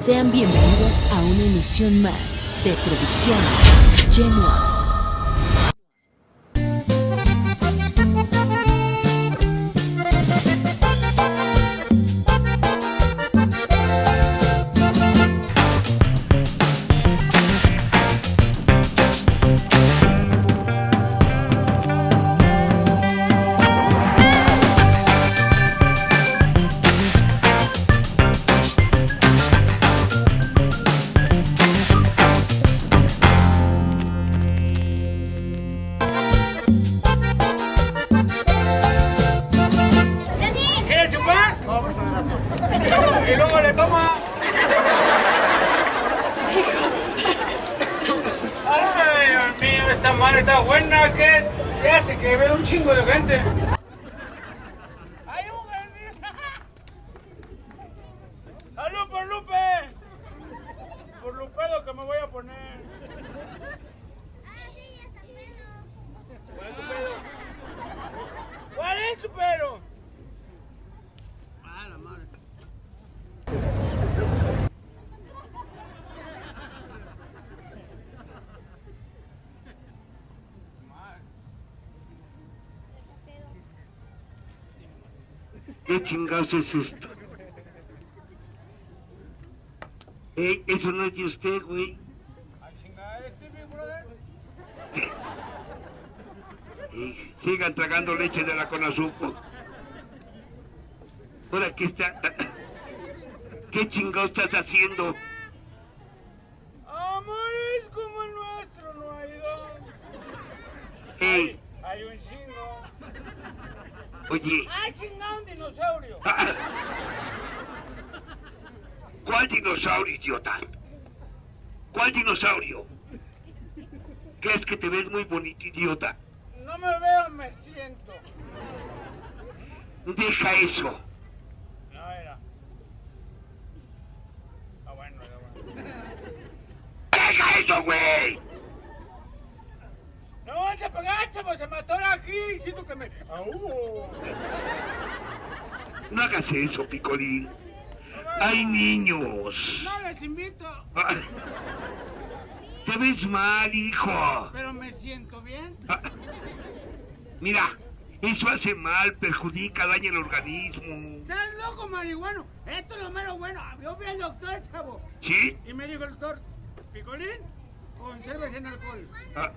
Sean bienvenidos a una emisión más de Producción Genoa. Y luego le toma. Ay, Dios mío, esta madre está buena. ¿Qué hace que vea un chingo de gente? ¡Hay un gente! ¡Salud por Lupe! Por Lupedo que me voy a poner. ¿Cuál es tu pedo? ¿Cuál es tu pedo? Ah, la madre. ¿Qué chingados es esto? Eso no es de usted, güey. A chingar, ¿es mi brother? Sigan tragando leche de la Conazupo. Ahora, ¿qué está? ¿Qué chingados estás haciendo? Amores como el nuestro no hay dos. Ey, Hay un chingo. oye, ¡Ay, chingado, un dinosaurio! ¿cuál dinosaurio, idiota? ¿Cuál dinosaurio? ¿Crees que te ves muy bonito, idiota? No me veo, me siento. Deja eso. No era. Ah, bueno, era bueno. ¡Deja eso, güey! No, se pegó, chavo, se mató aquí. Siento que me... ¡Au! No hagas eso, Picolín. Hay niños. No les invito, Ah, te ves mal, hijo. pero me siento bien. Ah, mira, eso hace mal, perjudica, daña el organismo. ¿Estás loco, marihuano? Esto es lo menos bueno. Yo fui al doctor, chavo. ¿Sí? Y me dijo el doctor, Picolín, consérvese en alcohol. Ah,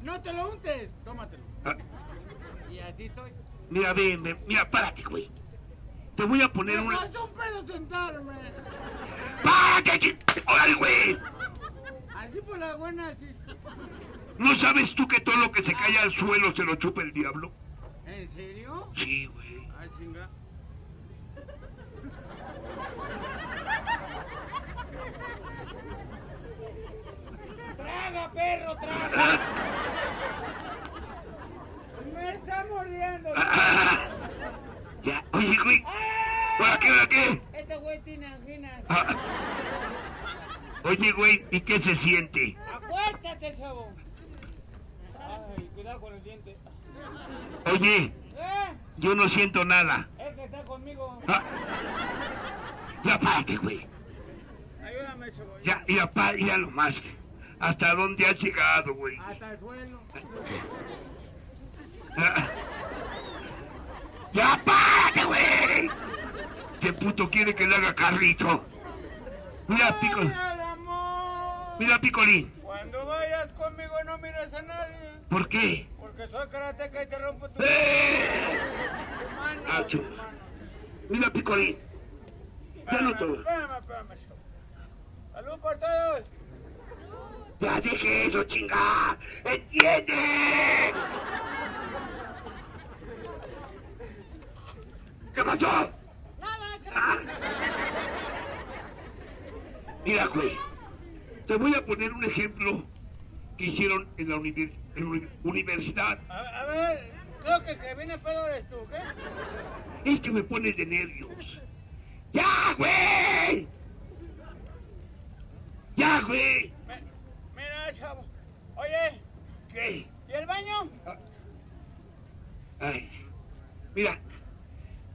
No te lo untes, tómatelo. ah, Y así estoy. mira, ven, mira, párate, güey. Te voy a poner Me una... costó un pedo sentarme. ¡Párate! ¡Órale, güey! Así por la buena, así. ¿No sabes tú que todo lo que se cae al suelo se lo chupa el diablo? ¿En serio? Sí, güey. Ay, chinga. ¡Traga, perro, traga! ¡Me está mordiendo! Ah, ya, oye, güey. ¿Para qué, para qué? Este güey tiene anginas. Ah, oye, güey, ¿y qué se siente? ¡Acuéstate, chavo! Ay, cuidado con el diente. Oye, yo no siento nada. Es que está conmigo. Ah, ya párate, güey. Ayúdame, chavo. Ya, ya lo más. ¿Hasta dónde has llegado, güey? Hasta el suelo. Ah, ya párate, güey. Este puto quiere que le haga carrito. Mira, Picolín. ¡Ay, al amor! Mira, Picolín. Cuando vayas conmigo no mires a nadie. ¿Por qué? Porque soy karateca y te rompo tu mano. Ah, tu chu- mano. Mira, Picolín. Ya no todo. Espérame, chavo. ¡Salud por todos! Ya deje eso, chinga. ¿Entiendes? ¿Qué pasó? Nada, Ah. chavo. Mira, güey. Te voy a poner un ejemplo que hicieron en la universidad. A ver, creo que el que viene pedo eres tú, ¿qué? Es que me pones de nervios. ¡Ya, güey! ¡Ya, güey! Mira, chavo. Oye, ¿Qué? ¿y el baño? Ay. Mira,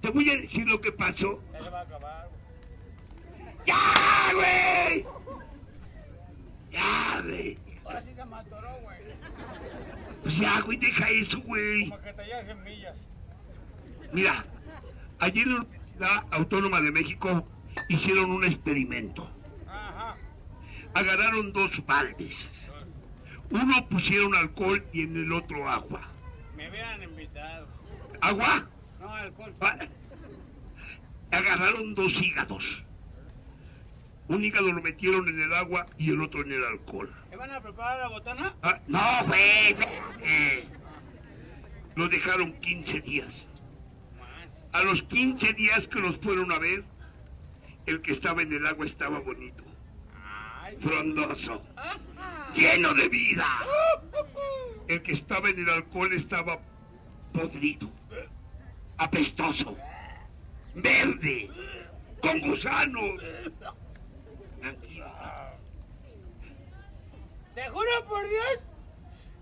te voy a decir lo que pasó. Ya se va a acabar. ¡Ya! O sea, güey, deja eso, güey. Como que tallar semillas. Mira, ayer en la Universidad Autónoma de México hicieron un experimento. Ajá. Agarraron dos baldes. Uno pusieron alcohol y en el otro agua. Me hubieran invitado. ¿Agua? No, alcohol. Ah, agarraron dos hígados. Un hígado lo metieron en el agua y el otro en el alcohol. ¿Me van a preparar la botana? Ah, no, güey. Lo dejaron 15 días. Más. A los 15 días que los fueron a ver, el que estaba en el agua estaba bonito, Ay. frondoso, Ajá. lleno de vida. El que estaba en el alcohol estaba podrido, apestoso, verde, con gusanos. Tranquilo. Te juro por Dios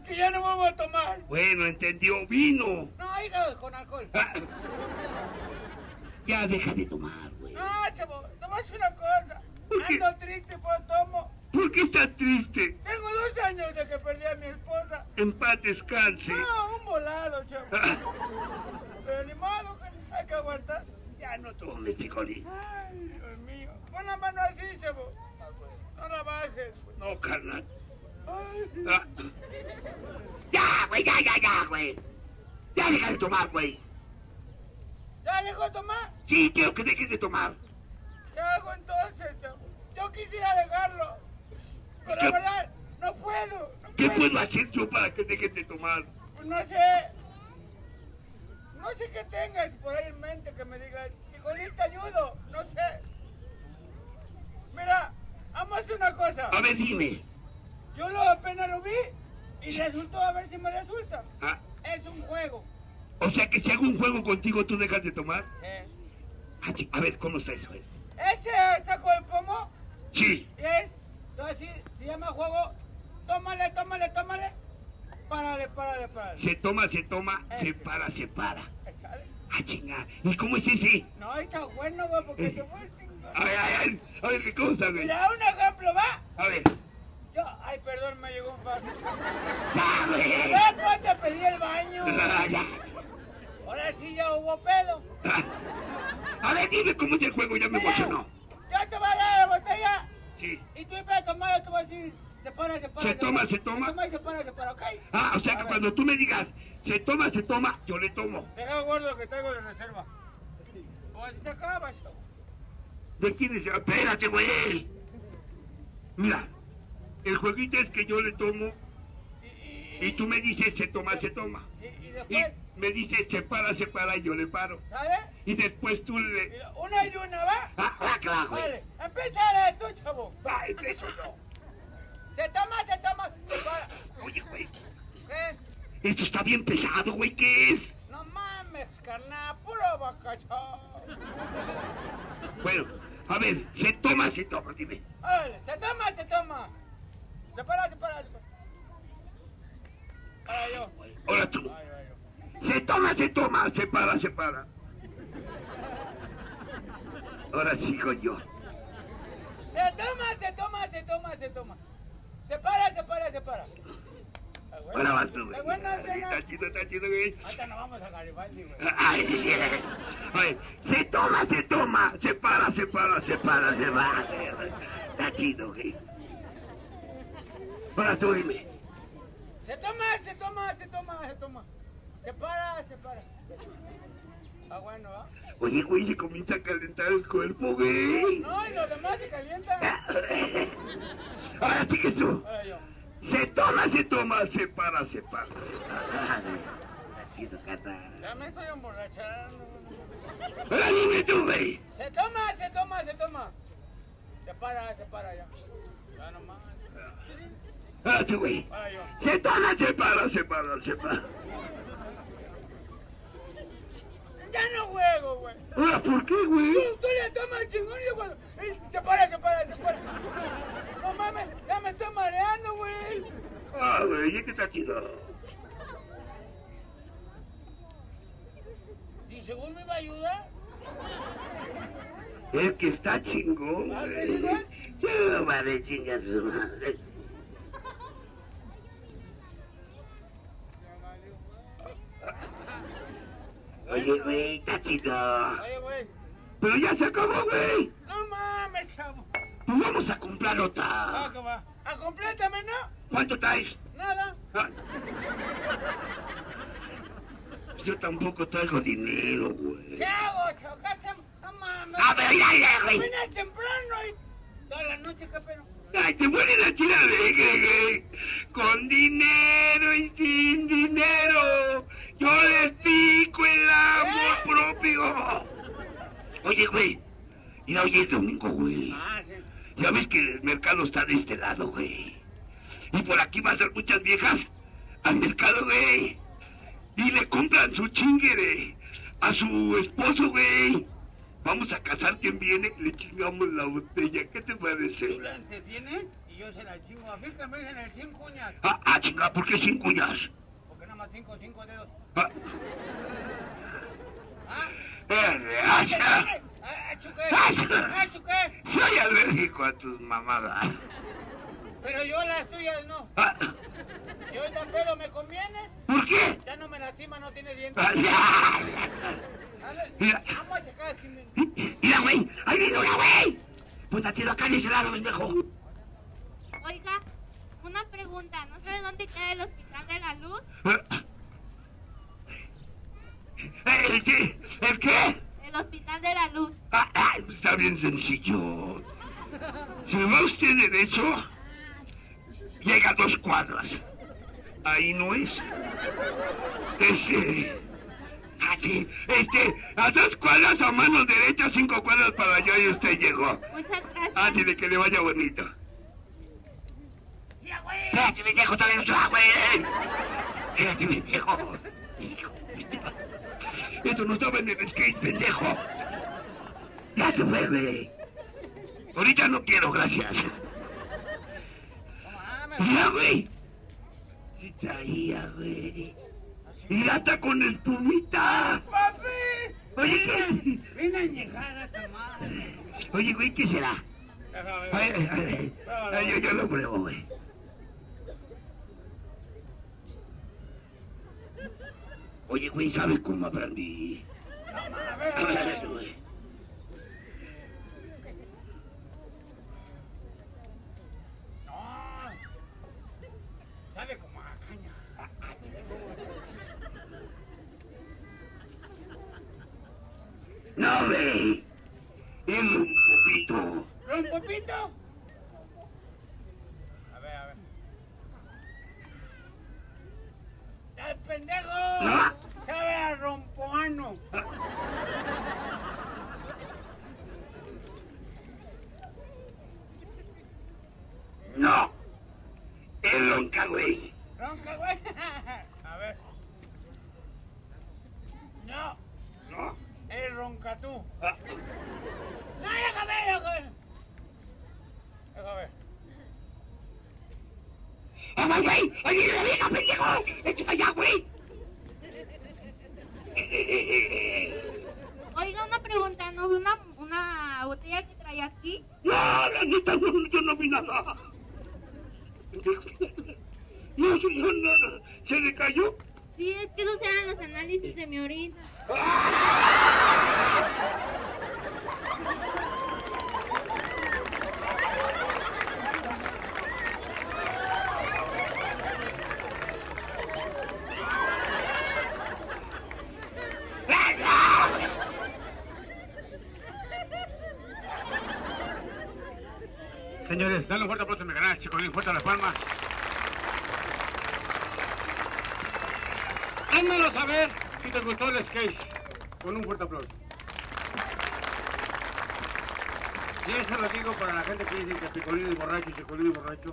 que ya no vuelvo a tomar. Bueno, entendió, vino. No, hígado con alcohol. Ah, ya deja de tomar, güey. No, chavo, nomás una cosa. ¿Por qué? Ando triste, pues tomo. ¿Por qué estás triste? Tengo 2 años de que perdí a mi esposa. En paz descanse. No, un volado, chavo. Ah, Pero ni modo, hay que aguantar. ya no tomes, picolín. Ay, Dios mío. Pon la mano así, chavo. No la bajes. No, carnal. Ay. Ah. Ya, güey, ya, güey. Ya deja de tomar, güey. ¿Ya dejó de tomar? Sí, quiero que dejes de tomar. ¿Qué hago entonces, chavo? Yo quisiera dejarlo. Pero ¿Qué? la verdad, no puedo. No ¿Qué puedo. puedo hacer yo para que dejes de tomar? Pues no sé. No sé qué tengas por ahí en mente que me digas. Nicolín, te ayudo. No sé. Mira, vamos a hacer una cosa. A ver, dime. Yo apenas lo vi y resultó, a ver si me resulta. Ah, Es un juego. o sea que si hago un juego contigo, ¿tú dejas de tomar? Sí. Ah, sí, a ver, ¿cómo está eso? Ese saco de pomo Sí. y es, así se llama juego. Tómale, tómale, tómale. Párale, párale, párale. Se toma, se Ese. para, se para. ¿Sale? Ah, chinga. ¿Y cómo es ese? No, está bueno, güey, porque te voy a chingar. Ay. A ver, ¿qué cosa, güey? Mira, un ejemplo, va. A ver. Ay, perdón, me llegó un fax. Ya, güey. Va, pues te pedí el baño. Ya. Ahora sí ya hubo pedo. Ah. A ver, dime cómo es el juego, ya me Mira, emocionó. yo te voy a dar la botella Sí. y tú para tomar, yo te voy a decir, se para, se para. Se toma, para. se toma. Se toma y se para, ¿ok? Ah, o sea A que ver. cuando tú me digas, se toma, yo le tomo. Deja gordo que traigo de reserva. O así se acaba, chavo. ¿De quién es? Espérate, güey. Mira, el jueguito es que yo le tomo y tú me dices, se toma. Sí, y Y después, me dices, se para y yo le paro. ¿sabes? Y después tú le... Mira, una y una, ¿va? claro, güey. Vale, empieza tú, chavo. Va, empiezo yo. Se toma, se para. Oye, güey, ¿Qué? esto está bien pesado, güey, ¿qué es? No mames, carnal, puro bacachao. Bueno, a ver, se toma, dime. Órale, se toma. Se para. Ahora yo. Ahora tú. Ahí va yo. Se toma, se para. Ahora sigo yo. Se toma. Se para. Ahora vas tú, güey. Está bueno, cena. Está chido, güey. Ahorita nos vamos a Garibaldi, güey. Ay, sí. A ver, se toma, se para. Está chido, güey. Ahora tú dime. Se toma. Se para. Ah, bueno, ¿va? Oye, güey, se comienza a calentar el cuerpo, güey. No, y los demás se calientan. Ahora sí que tú. Ahora yo. Se toma, se para. Está chido, cata. Ya me estoy emborrachando. Ahora dime tú, güey. Se toma. Se para ya. Ya nomás. Ahora tú, güey. Ahora yo. Se toma, se para. Ya no juego, güey. Ahora, ¿por qué, güey? Tú le tomas chingón y yo cuando... Se para. No mames, ya me estoy mareando, güey. Ah, güey, es que está chido. ¿Y según me iba a ayudar? Es que está chingón, ¿Ah, güey. sí, güey? Yo, madre, chinga su madre. Oye, güey, está chido. Oye, güey. Pero ya se acabó, güey. No mames, chavo. Pues vamos a comprar otra. Ah, ¿qué va? Ah, complétame, ¿no? ¿Cuánto traes? Nada. Ah. Yo tampoco traigo dinero, güey. ¿Qué hago, chavo? No mames. A ver, ya, güey. Vine temprano y toda la noche, ¿qué pedo? Ay, te ponen a tirar alegre, güey. Con dinero y sin dinero, yo les pico el amor propio. Oye, güey. Mira, hoy es domingo, güey. Ah, sí. Ya ves que el mercado está de este lado, güey. Y por aquí pasan muchas viejas al mercado, güey. Y le compran su chingere a su esposo, güey. Vamos a casar quien viene, le chingamos la botella. ¿Qué te parece? ¿Tú la entretienes? Y yo se la chingo. A mí que me dicen el 5 uñas. Chinga, ¿por qué 5 uñas? Porque nada más 5 dedos. Ah, ¿Ah? ¡Chuqué! ¡Chuqué! Soy alérgico a tus mamadas. Pero yo las tuyas no. ¿Y hoy tan pedo me convienes? ¿Por qué? Ya no me lastima, no tiene dientes. Dale, Mira. vamos a checar aquí. Mira, güey, ahí viene una, güey. Pues a tiro acá de ese lado, pendejo. Oiga, una pregunta, ¿no sabe dónde queda el Hospital de la Luz? ¿El qué? El Hospital de la Luz. Está bien sencillo. Si va usted derecho, llega a 2 cuadras. Ahí no es. A 2 cuadras a mano derecha, 5 cuadras para allá y usted llegó. Muchas gracias. Dile que le vaya bonito. ¡Ya, güey! Espérate, pendejo, todavía no se va, güey. Espérate, pendejo. Eso no estaba en el skate, pendejo. Ya se fue, güey. Ahorita no quiero, gracias. Mira, güey. Sí traía, güey. Mira, está con el Pumita. ¡Papi! Oye, ¿qué? Ven a llegar a tu madre. Oye, güey, ¿qué será? Déjame A ver, ver. yo lo pruebo, güey. Oye, güey, ¿sabes cómo aprendí? A ver, güey. No. Sabe como a caña. No, güey. Es un poquito. ¿Rompopito? A ver. ¡El pendejo! ¿No? ¡Sabe a rompoano! No. Es ronca, güey. ¿Ronca, güey? A ver. No. No. Es ronca tú. No, déjame. Déjame. ¡Vamos, güey! ¡Oye, la vieja, pendejo! ¡Échame allá, güey! Oiga, una pregunta, ¿no ve una botella que trae aquí? No, la neta, no, yo no vi nada. No, ¿se le cayó? Sí, es que esos eran los análisis de mi orina. Señores, dale un fuerte aplauso a mi canal, Chicolín, fuerte a las palmas. Házmelo saber si te gustó el skate. Con un fuerte aplauso. Y eso lo digo para la gente que dice que Picolín es borracho y Chicolín es borracho.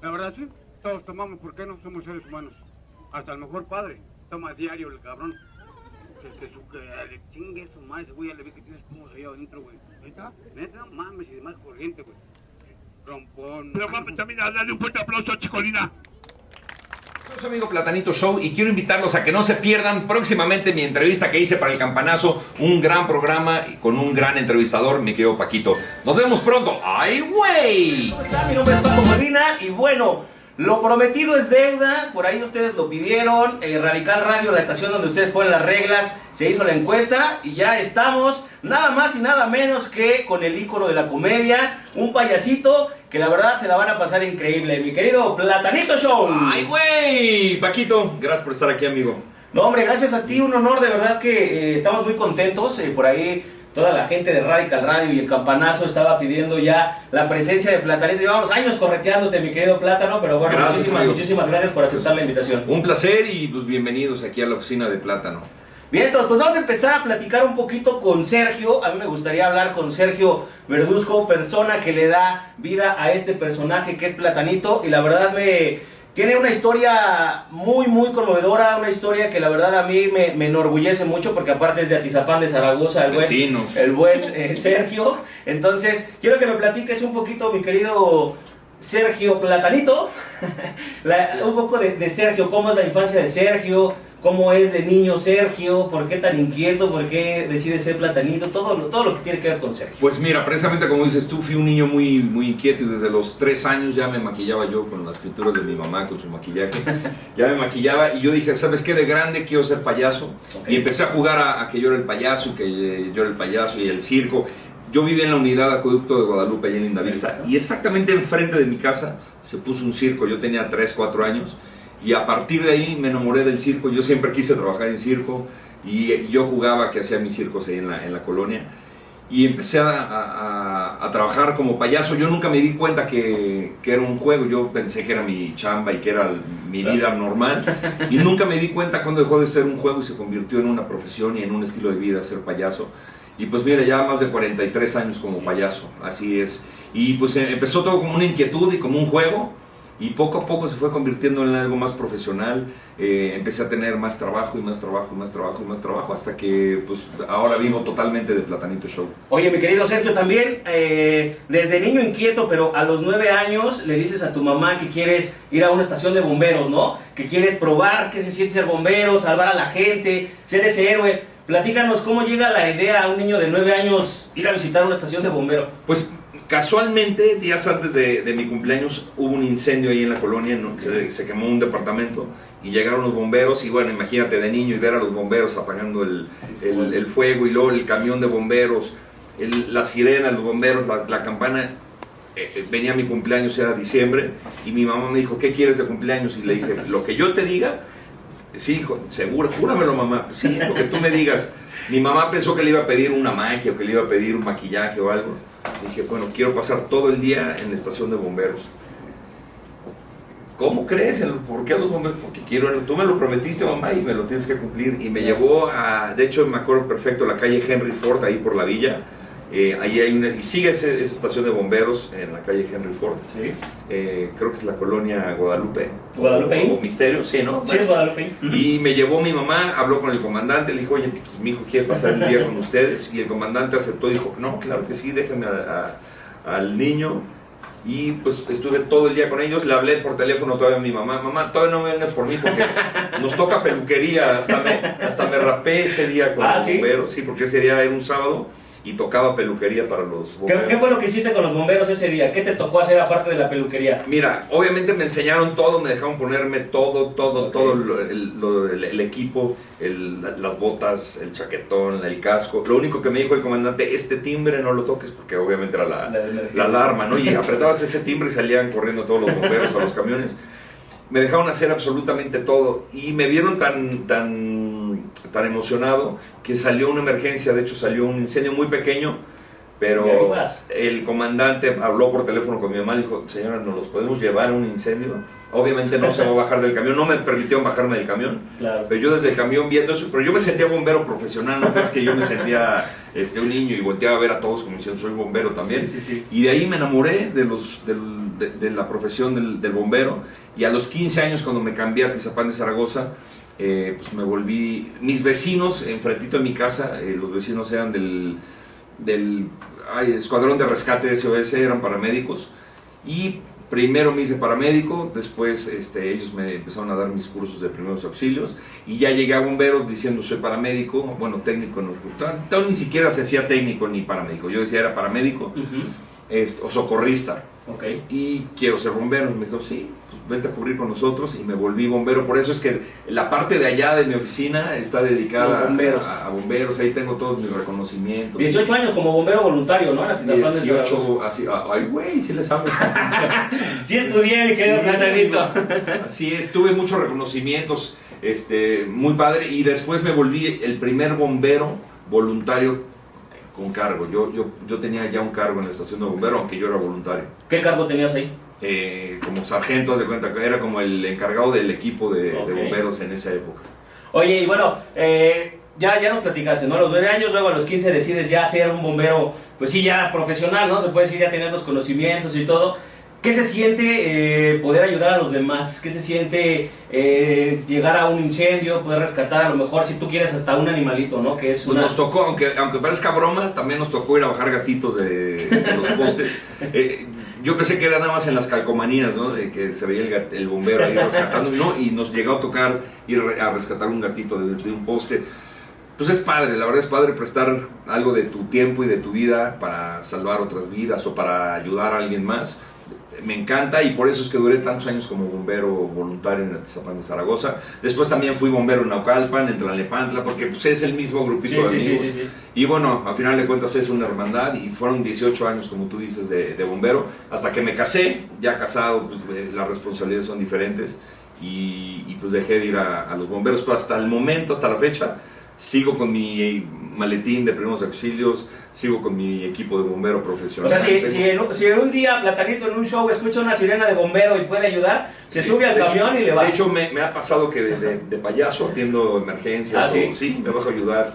La verdad sí, todos tomamos, ¿por qué no? Somos seres humanos. Hasta el mejor padre toma diario el cabrón. Que le chingue su madre, ese güey ya le vi que tienes como ahí adentro, güey. ¿Neta? Neta, mames, y demás corriente, güey. Rompón. Pero vamos también a darle un fuerte aplauso a Chicolina. Soy su amigo Platanito Show y quiero invitarlos a que no se pierdan próximamente mi entrevista que hice para El Campanazo, un gran programa con un gran entrevistador, mi querido Paquito. Nos vemos pronto. ¡Ay, güey! ¿Cómo está? Mi nombre es Paco Molina y bueno, Lo prometido es deuda, por ahí ustedes lo pidieron, Radical Radio, la estación donde ustedes ponen las reglas, se hizo la encuesta y ya estamos nada más y nada menos que con el ícono de la comedia, un payasito que la verdad se la van a pasar increíble, mi querido Platanito Show. ¡Ay, güey! Paquito, gracias por estar aquí, amigo. No, hombre, gracias a ti, un honor, de verdad que estamos muy contentos, por ahí toda la gente de Radical Radio y el Campanazo estaba pidiendo ya la presencia de Platanito. Llevamos años correteándote, mi querido Plátano, pero bueno, Gracias, muchísimas gracias por aceptar la invitación. Un placer y pues bienvenidos aquí a la oficina de Plátano. Bien, entonces pues vamos a empezar a platicar un poquito con Sergio. A mí me gustaría hablar con Sergio Verduzco, persona que le da vida a este personaje que es Platanito, y la verdad tiene una historia muy conmovedora, una historia que la verdad a mí me enorgullece mucho, porque aparte es de Atizapán de Zaragoza, el buen Sergio. Entonces, quiero que me platiques un poquito, mi querido Sergio Platanito, un poco de Sergio, cómo es la infancia de Sergio, cómo es de niño Sergio, por qué tan inquieto, por qué decide ser Platanito, todo lo que tiene que ver con Sergio. Pues mira, precisamente como dices tú, fui un niño muy inquieto y desde los 3 años ya me maquillaba yo con las pinturas de mi mamá, con su maquillaje. Ya me maquillaba y yo dije, ¿sabes qué? De grande quiero ser payaso. Okay. Y empecé a jugar a que yo era el payaso, y el circo. Yo vivía en la unidad Acueducto de Guadalupe, allá en Lindavista, y exactamente enfrente de mi casa se puso un circo. Yo tenía 3, 4 años. Y a partir de ahí me enamoré del circo. Yo siempre quise trabajar en circo y yo jugaba, que hacía mis circos ahí en la colonia, y empecé a trabajar como payaso. Yo nunca me di cuenta que era un juego. Yo pensé que era mi chamba y que era mi vida normal, y nunca me di cuenta cuando dejó de ser un juego y se convirtió en una profesión y en un estilo de vida, ser payaso. Y pues mira, ya más de 43 años como payaso, así es. Y pues empezó todo como una inquietud y como un juego, y poco a poco se fue convirtiendo en algo más profesional. Empecé a tener más trabajo y más trabajo y más trabajo y más trabajo, hasta que pues ahora vivo totalmente de Platanito Show. Oye, mi querido Sergio, también desde niño inquieto, pero a los 9 años le dices a tu mamá que quieres ir a una estación de bomberos, ¿no? Que quieres probar qué se siente ser bombero, salvar a la gente, ser ese héroe. Platícanos cómo llega la idea a un niño de 9 años ir a visitar una estación de bombero. Pues casualmente, días antes de mi cumpleaños, hubo un incendio ahí en la colonia, ¿no? Se quemó un departamento y llegaron los bomberos. Y bueno, imagínate de niño y ver a los bomberos apagando el fuego, y luego el camión de bomberos, la sirena, los bomberos, la campana. Venía mi cumpleaños, era diciembre, y mi mamá me dijo, ¿qué quieres de cumpleaños? Y le dije, lo que yo te diga. Sí, hijo, seguro, júramelo, mamá. Sí, lo que tú me digas. Mi mamá pensó que le iba a pedir una magia, o que le iba a pedir un maquillaje o algo. Dije, bueno, quiero pasar todo el día en la estación de bomberos. ¿Cómo crees? ¿Por qué a los bomberos? Porque quiero, tú me lo prometiste, mamá, y me lo tienes que cumplir. Y me llevó de hecho me acuerdo perfecto, la calle Henry Ford, ahí por la villa. Ahí hay y sigue esa estación de bomberos en la calle Henry Ford. Sí. Creo que es la colonia Guadalupe. ¿Guadalupe? O Misterio, sí, ¿no? Sí, es Guadalupe. Y me llevó mi mamá, habló con el comandante, le dijo, oye, mi hijo quiere pasar el día con ustedes. Y el comandante aceptó y dijo, no, claro que sí, déjenme al niño. Y pues estuve todo el día con ellos. Le hablé por teléfono todavía a mi mamá, todavía no vengas por mí porque nos toca peluquería. Hasta me rapé ese día con los bomberos. Sí, porque ese día era un sábado y tocaba peluquería para los bomberos. ¿Qué fue lo que hiciste con los bomberos ese día? ¿Qué te tocó hacer aparte de la peluquería? Mira, obviamente me enseñaron todo, me dejaron ponerme todo el equipo, las botas, el chaquetón, el casco. Lo único que me dijo el comandante, este timbre no lo toques, porque obviamente era la alarma, ¿no? Y apretabas ese timbre y salían corriendo todos los bomberos a los camiones. Me dejaron hacer absolutamente todo y me vieron tan emocionado que salió una emergencia. De hecho salió un incendio muy pequeño, pero el comandante habló por teléfono con mi mamá y dijo, señora, ¿nos los podemos llevar a un incendio? Obviamente no se va a bajar del camión, no me permitieron bajarme del camión, claro. Pero yo desde el camión viendo eso, pero yo me sentía bombero profesional, no es que yo me sentía un niño y volteaba a ver a todos como diciendo, soy bombero también. Sí. Y de ahí me enamoré de la profesión del bombero, y a los 15 años cuando me cambié a Atizapán de Zaragoza, pues me volví, mis vecinos enfrentito de mi casa, los vecinos eran del escuadrón de rescate SOS, eran paramédicos, y primero me hice paramédico, después ellos me empezaron a dar mis cursos de primeros auxilios, y ya llegué a bomberos diciendo soy paramédico, bueno, técnico no, ni siquiera se hacía técnico ni paramédico, yo decía era paramédico. o socorrista. Okay. Y quiero ser bombero. Me dijo, sí, pues vente a cubrir con nosotros, y me volví bombero. Por eso es que la parte de allá de mi oficina está dedicada bomberos. A bomberos. Ahí tengo todos mis reconocimientos. 18 años como bombero voluntario, ¿no? En Atizapán de 18, así, ay güey, sí le sabe. Sí estudié, mi querido Platanito. Así es, tuve muchos reconocimientos, muy padre, y después me volví el primer bombero voluntario con cargo. Yo tenía ya un cargo en la estación de bombero, aunque yo era voluntario. ¿Qué cargo tenías ahí? Como sargento, de cuenta que era como el encargado del equipo de bomberos en esa época. Oye, y bueno, ya nos platicaste, ¿no? A los 9 años, luego a los 15 decides ya ser un bombero, pues sí, ya profesional, ¿no? Se puede decir, ya tener los conocimientos y todo. ¿Qué se siente poder ayudar a los demás? ¿Qué se siente llegar a un incendio, poder rescatar a lo mejor, si tú quieres, hasta un animalito, ¿no? Que es pues nos tocó, aunque parezca broma, también nos tocó ir a bajar gatitos de los postes. Yo pensé que era nada más en las calcomanías, ¿no? De que se veía el bombero ahí rescatando, ¿no? Y nos llegó a tocar ir a rescatar un gatito de un poste. Pues es padre, la verdad es padre prestar algo de tu tiempo y de tu vida para salvar otras vidas o para ayudar a alguien más. Me encanta, y por eso es que duré tantos años como bombero voluntario en Atizapán de Zaragoza. Después también fui bombero en Naucalpan, en Tlalnepantla, porque pues, es el mismo grupito de amigos. Sí. Y bueno, al final de cuentas es una hermandad, y fueron 18 años, como tú dices, de bombero, hasta que me casé. Ya casado, pues, las responsabilidades son diferentes, y pues dejé de ir a los bomberos. Pero hasta el momento, hasta la fecha, sigo con mi maletín de primeros auxilios, sigo con mi equipo de bombero profesional. O sea, si un día Platanito en un show escucha una sirena de bombero y puede ayudar, se sube al camión y le va. De hecho, me ha pasado que de payaso atiendo emergencias, ¿sí? Me bajo a ayudar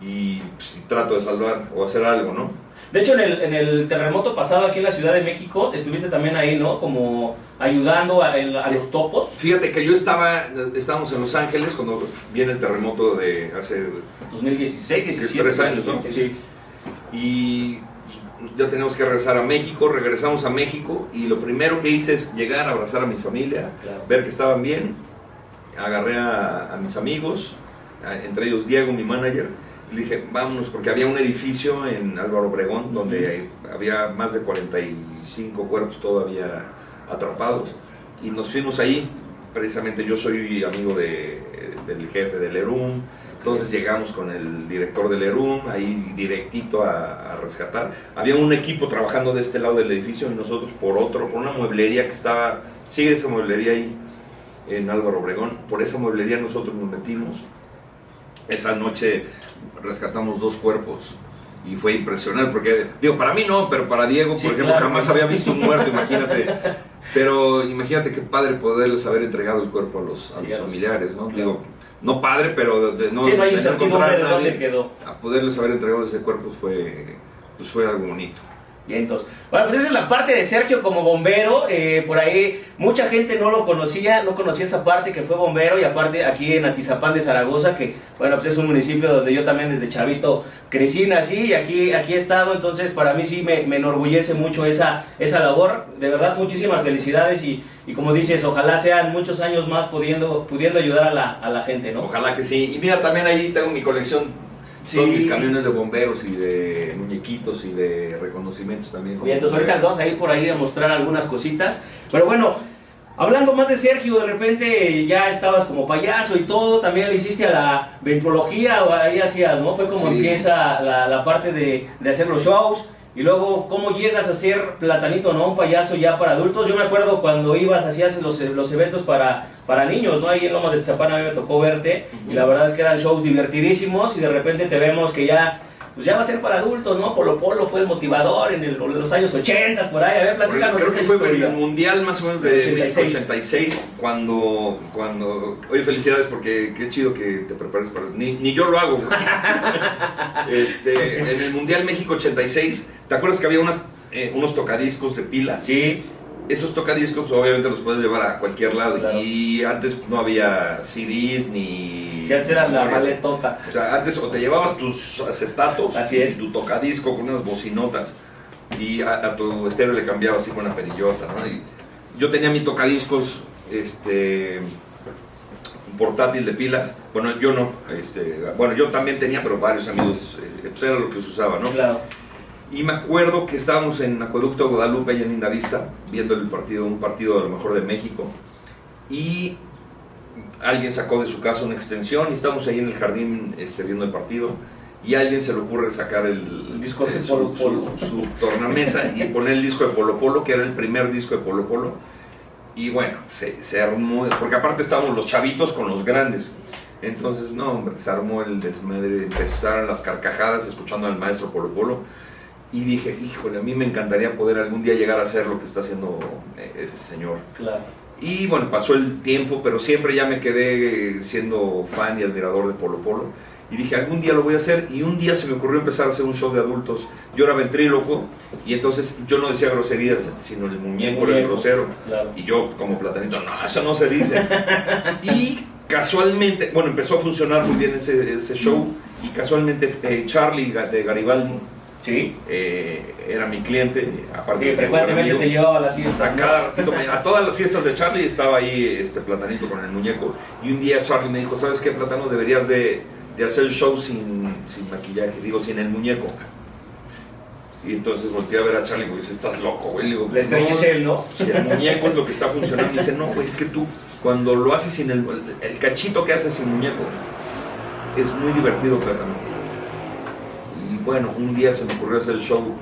y pues, trato de salvar o hacer algo, ¿no? De hecho, en el terremoto pasado aquí en la Ciudad de México, estuviste también ahí, ¿no? Como ayudando a los topos. Fíjate que estábamos en Los Ángeles cuando viene el terremoto de hace 2016, 17. 3 años, ¿no? Sí. Y ya tenemos que regresar a México. Regresamos a México y lo primero que hice es llegar a abrazar a mi familia, ver que estaban bien. Agarré a mis amigos, entre ellos Diego, mi manager, y le dije, vámonos, porque había un edificio en Álvaro Obregón donde había más de 45 cuerpos todavía atrapados, y nos fuimos ahí. Precisamente yo soy amigo del jefe del ERUM, entonces llegamos con el director del ERUM, ahí directito a rescatar. Había un equipo trabajando de este lado del edificio y nosotros por una mueblería que estaba, sigue esa mueblería ahí en Álvaro Obregón. Por esa mueblería nosotros nos metimos. Esa noche rescatamos 2 cuerpos y fue impresionante, porque, digo, para mí no, pero para Diego, por ejemplo, jamás había visto un muerto, imagínate. Pero imagínate qué padre poderles haber entregado el cuerpo a los familiares, ¿no? Claro. Digo, no padre, pero no hay incertidumbre de dónde quedó. A poderles haber entregado ese cuerpo fue algo bonito. Y entonces, bueno, pues esa es la parte de Sergio como bombero. Por ahí mucha gente no conocía esa parte, que fue bombero, y aparte aquí en Atizapán de Zaragoza, que bueno, pues es un municipio donde yo también desde chavito crecí, nací, y aquí he estado. Entonces para mí sí me enorgullece mucho esa labor. De verdad, muchísimas felicidades, y como dices, ojalá sean muchos años más pudiendo ayudar a la gente, ¿no? Ojalá que sí. Y mira, también ahí tengo mi colección. Son mis camiones de bomberos y de muñequitos y de reconocimientos también. Bien, entonces ahorita nos vamos a ir por ahí a mostrar algunas cositas. Pero bueno, hablando más de Sergio, de repente ya estabas como payaso y todo, también le hiciste a la ventrología, o ahí hacías, ¿no? Fue como empieza la parte de hacer los shows. Y luego, ¿cómo llegas a ser Platanito, no? Un payaso ya para adultos. Yo me acuerdo cuando hacías los eventos para niños, ¿no? Ahí en Lomas de Atizapán a mí me tocó verte. Y la verdad es que eran shows divertidísimos, y de repente te vemos que ya va a ser para adultos, ¿no? Polo fue el motivador en los años 80, por ahí. A ver, platícanos esa historia. Creo que fue el mundial más o menos de 86, cuando... Oye, felicidades, porque qué chido que te prepares para... Ni yo lo hago. En el Mundial México 86, ¿te acuerdas que había unos tocadiscos de pilas? Sí. Esos tocadiscos obviamente los puedes llevar a cualquier lado, claro. Y antes no había CDs ni... Sí, antes era la maletota. O sea, antes o te llevabas tus acetatos, así es, tu tocadisco con unas bocinotas, y a tu estéreo le cambiabas así con una perillota, ¿no? Y yo tenía mi tocadiscos portátil de pilas. Bueno, yo no, bueno, yo también tenía, pero varios amigos, pues era lo que se usaba, ¿no? Claro. Y me acuerdo que estábamos en Acueducto Guadalupe, allá en Lindavista, viendo un partido a lo mejor de México, y alguien sacó de su casa una extensión y estábamos ahí en el jardín viendo el partido, y a alguien se le ocurre sacar el disco de su tornamesa y poner el disco de Polo Polo, que era el primer disco de Polo Polo. Y bueno, se armó, porque aparte estábamos los chavitos con los grandes. Entonces, no, hombre, se armó el desmadre, empezaron las carcajadas escuchando al maestro Polo Polo. Y dije, híjole, a mí me encantaría poder algún día llegar a hacer lo que está haciendo este señor. Claro. Y bueno, pasó el tiempo, pero siempre ya me quedé siendo fan y admirador de Polo Polo. Y dije, algún día lo voy a hacer. Y un día se me ocurrió empezar a hacer un show de adultos. Yo era ventríloco, y entonces yo no decía groserías, sino el muñeco era el grosero. Claro. Y yo, como Platanito, no, eso no se dice. Y casualmente, bueno, empezó a funcionar muy bien ese show. Y casualmente Charlie de Garibaldi, Sí. Era mi cliente, aparte Sí, de frecuentemente te llevaba a las fiestas. a cada ratito, a todas las fiestas de Charlie estaba ahí Platanito con el muñeco. Y un día Charlie me dijo, ¿sabes qué, Platano? Deberías de hacer el show sin maquillaje, digo, sin el muñeco. Y entonces volteé a ver a Charlie y me dice, estás loco, güey. Le digo, Le extrañece él, ¿no? Si el muñeco es lo que está funcionando. Y dice, no, güey, es que tú, cuando lo haces sin el cachito que haces sin muñeco, es muy divertido, Platano. Y bueno, un día se me ocurrió hacer el show,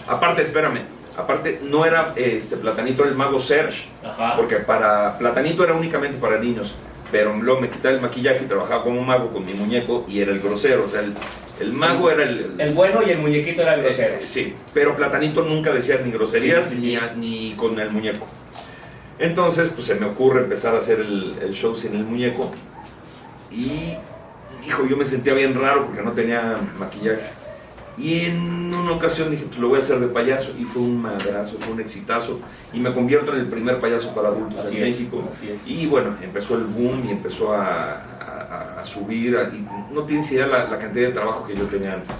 aparte no era Platanito, era el mago Serge. Ajá. Porque para Platanito era únicamente para niños, pero luego me quitaba el maquillaje y trabajaba como mago con mi muñeco y era el grosero, o sea, el mago era el bueno y el muñequito era el grosero. Sí, pero Platanito nunca decía ni groserías ni con el muñeco. Entonces, pues se me ocurre empezar a hacer el show sin el muñeco y, hijo, yo me sentía bien raro porque no tenía maquillaje. Y en una ocasión dije, pues lo voy a hacer de payaso, y fue un madrazo, fue un exitazo, y me convierto en el primer payaso para adultos en México. Y bueno, empezó el boom y empezó a subir, y no tienes idea la cantidad de trabajo que yo tenía antes.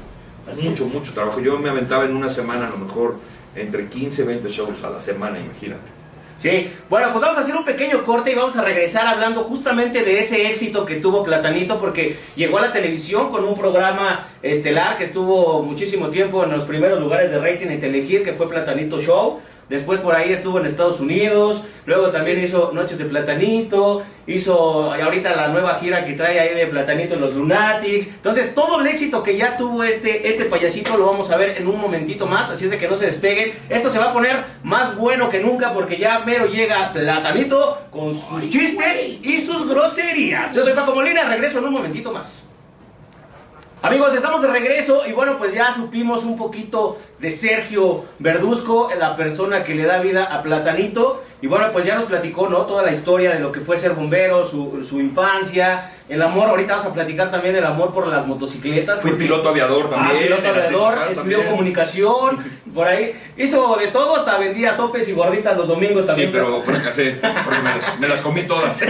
Mucho trabajo. Yo me aventaba en una semana a lo mejor entre 15 y 20 shows a la semana, imagínate. Sí, bueno, pues vamos a hacer un pequeño corte y vamos a regresar hablando justamente de ese éxito que tuvo Platanito, porque llegó a la televisión con un programa estelar que estuvo muchísimo tiempo en los primeros lugares de rating en Telehit, que fue Platanito Show. Después por ahí estuvo en Estados Unidos, luego también hizo Noches de Platanito, hizo ahorita la nueva gira que trae ahí de Platanito en los Lunatics. Entonces todo el éxito que ya tuvo este payasito lo vamos a ver en un momentito más, así es de que no se despeguen. Esto se va a poner más bueno que nunca porque ya mero llega Platanito con sus chistes y sus groserías. Yo soy Paco Molina, regreso en un momentito más. Amigos, estamos de regreso y bueno, pues ya supimos un poquito de Sergio Verduzco, la persona que le da vida a Platanito. Y bueno, pues ya nos platicó, ¿no?, toda la historia de lo que fue ser bombero, su infancia, el amor. Ahorita vamos a platicar también del amor por las motocicletas. Fui piloto aviador también. Piloto aviador, estudió comunicación, por ahí. Hizo de todo, hasta vendía sopes y gorditas los domingos también. Sí, pero fracasé, porque me las comí todas.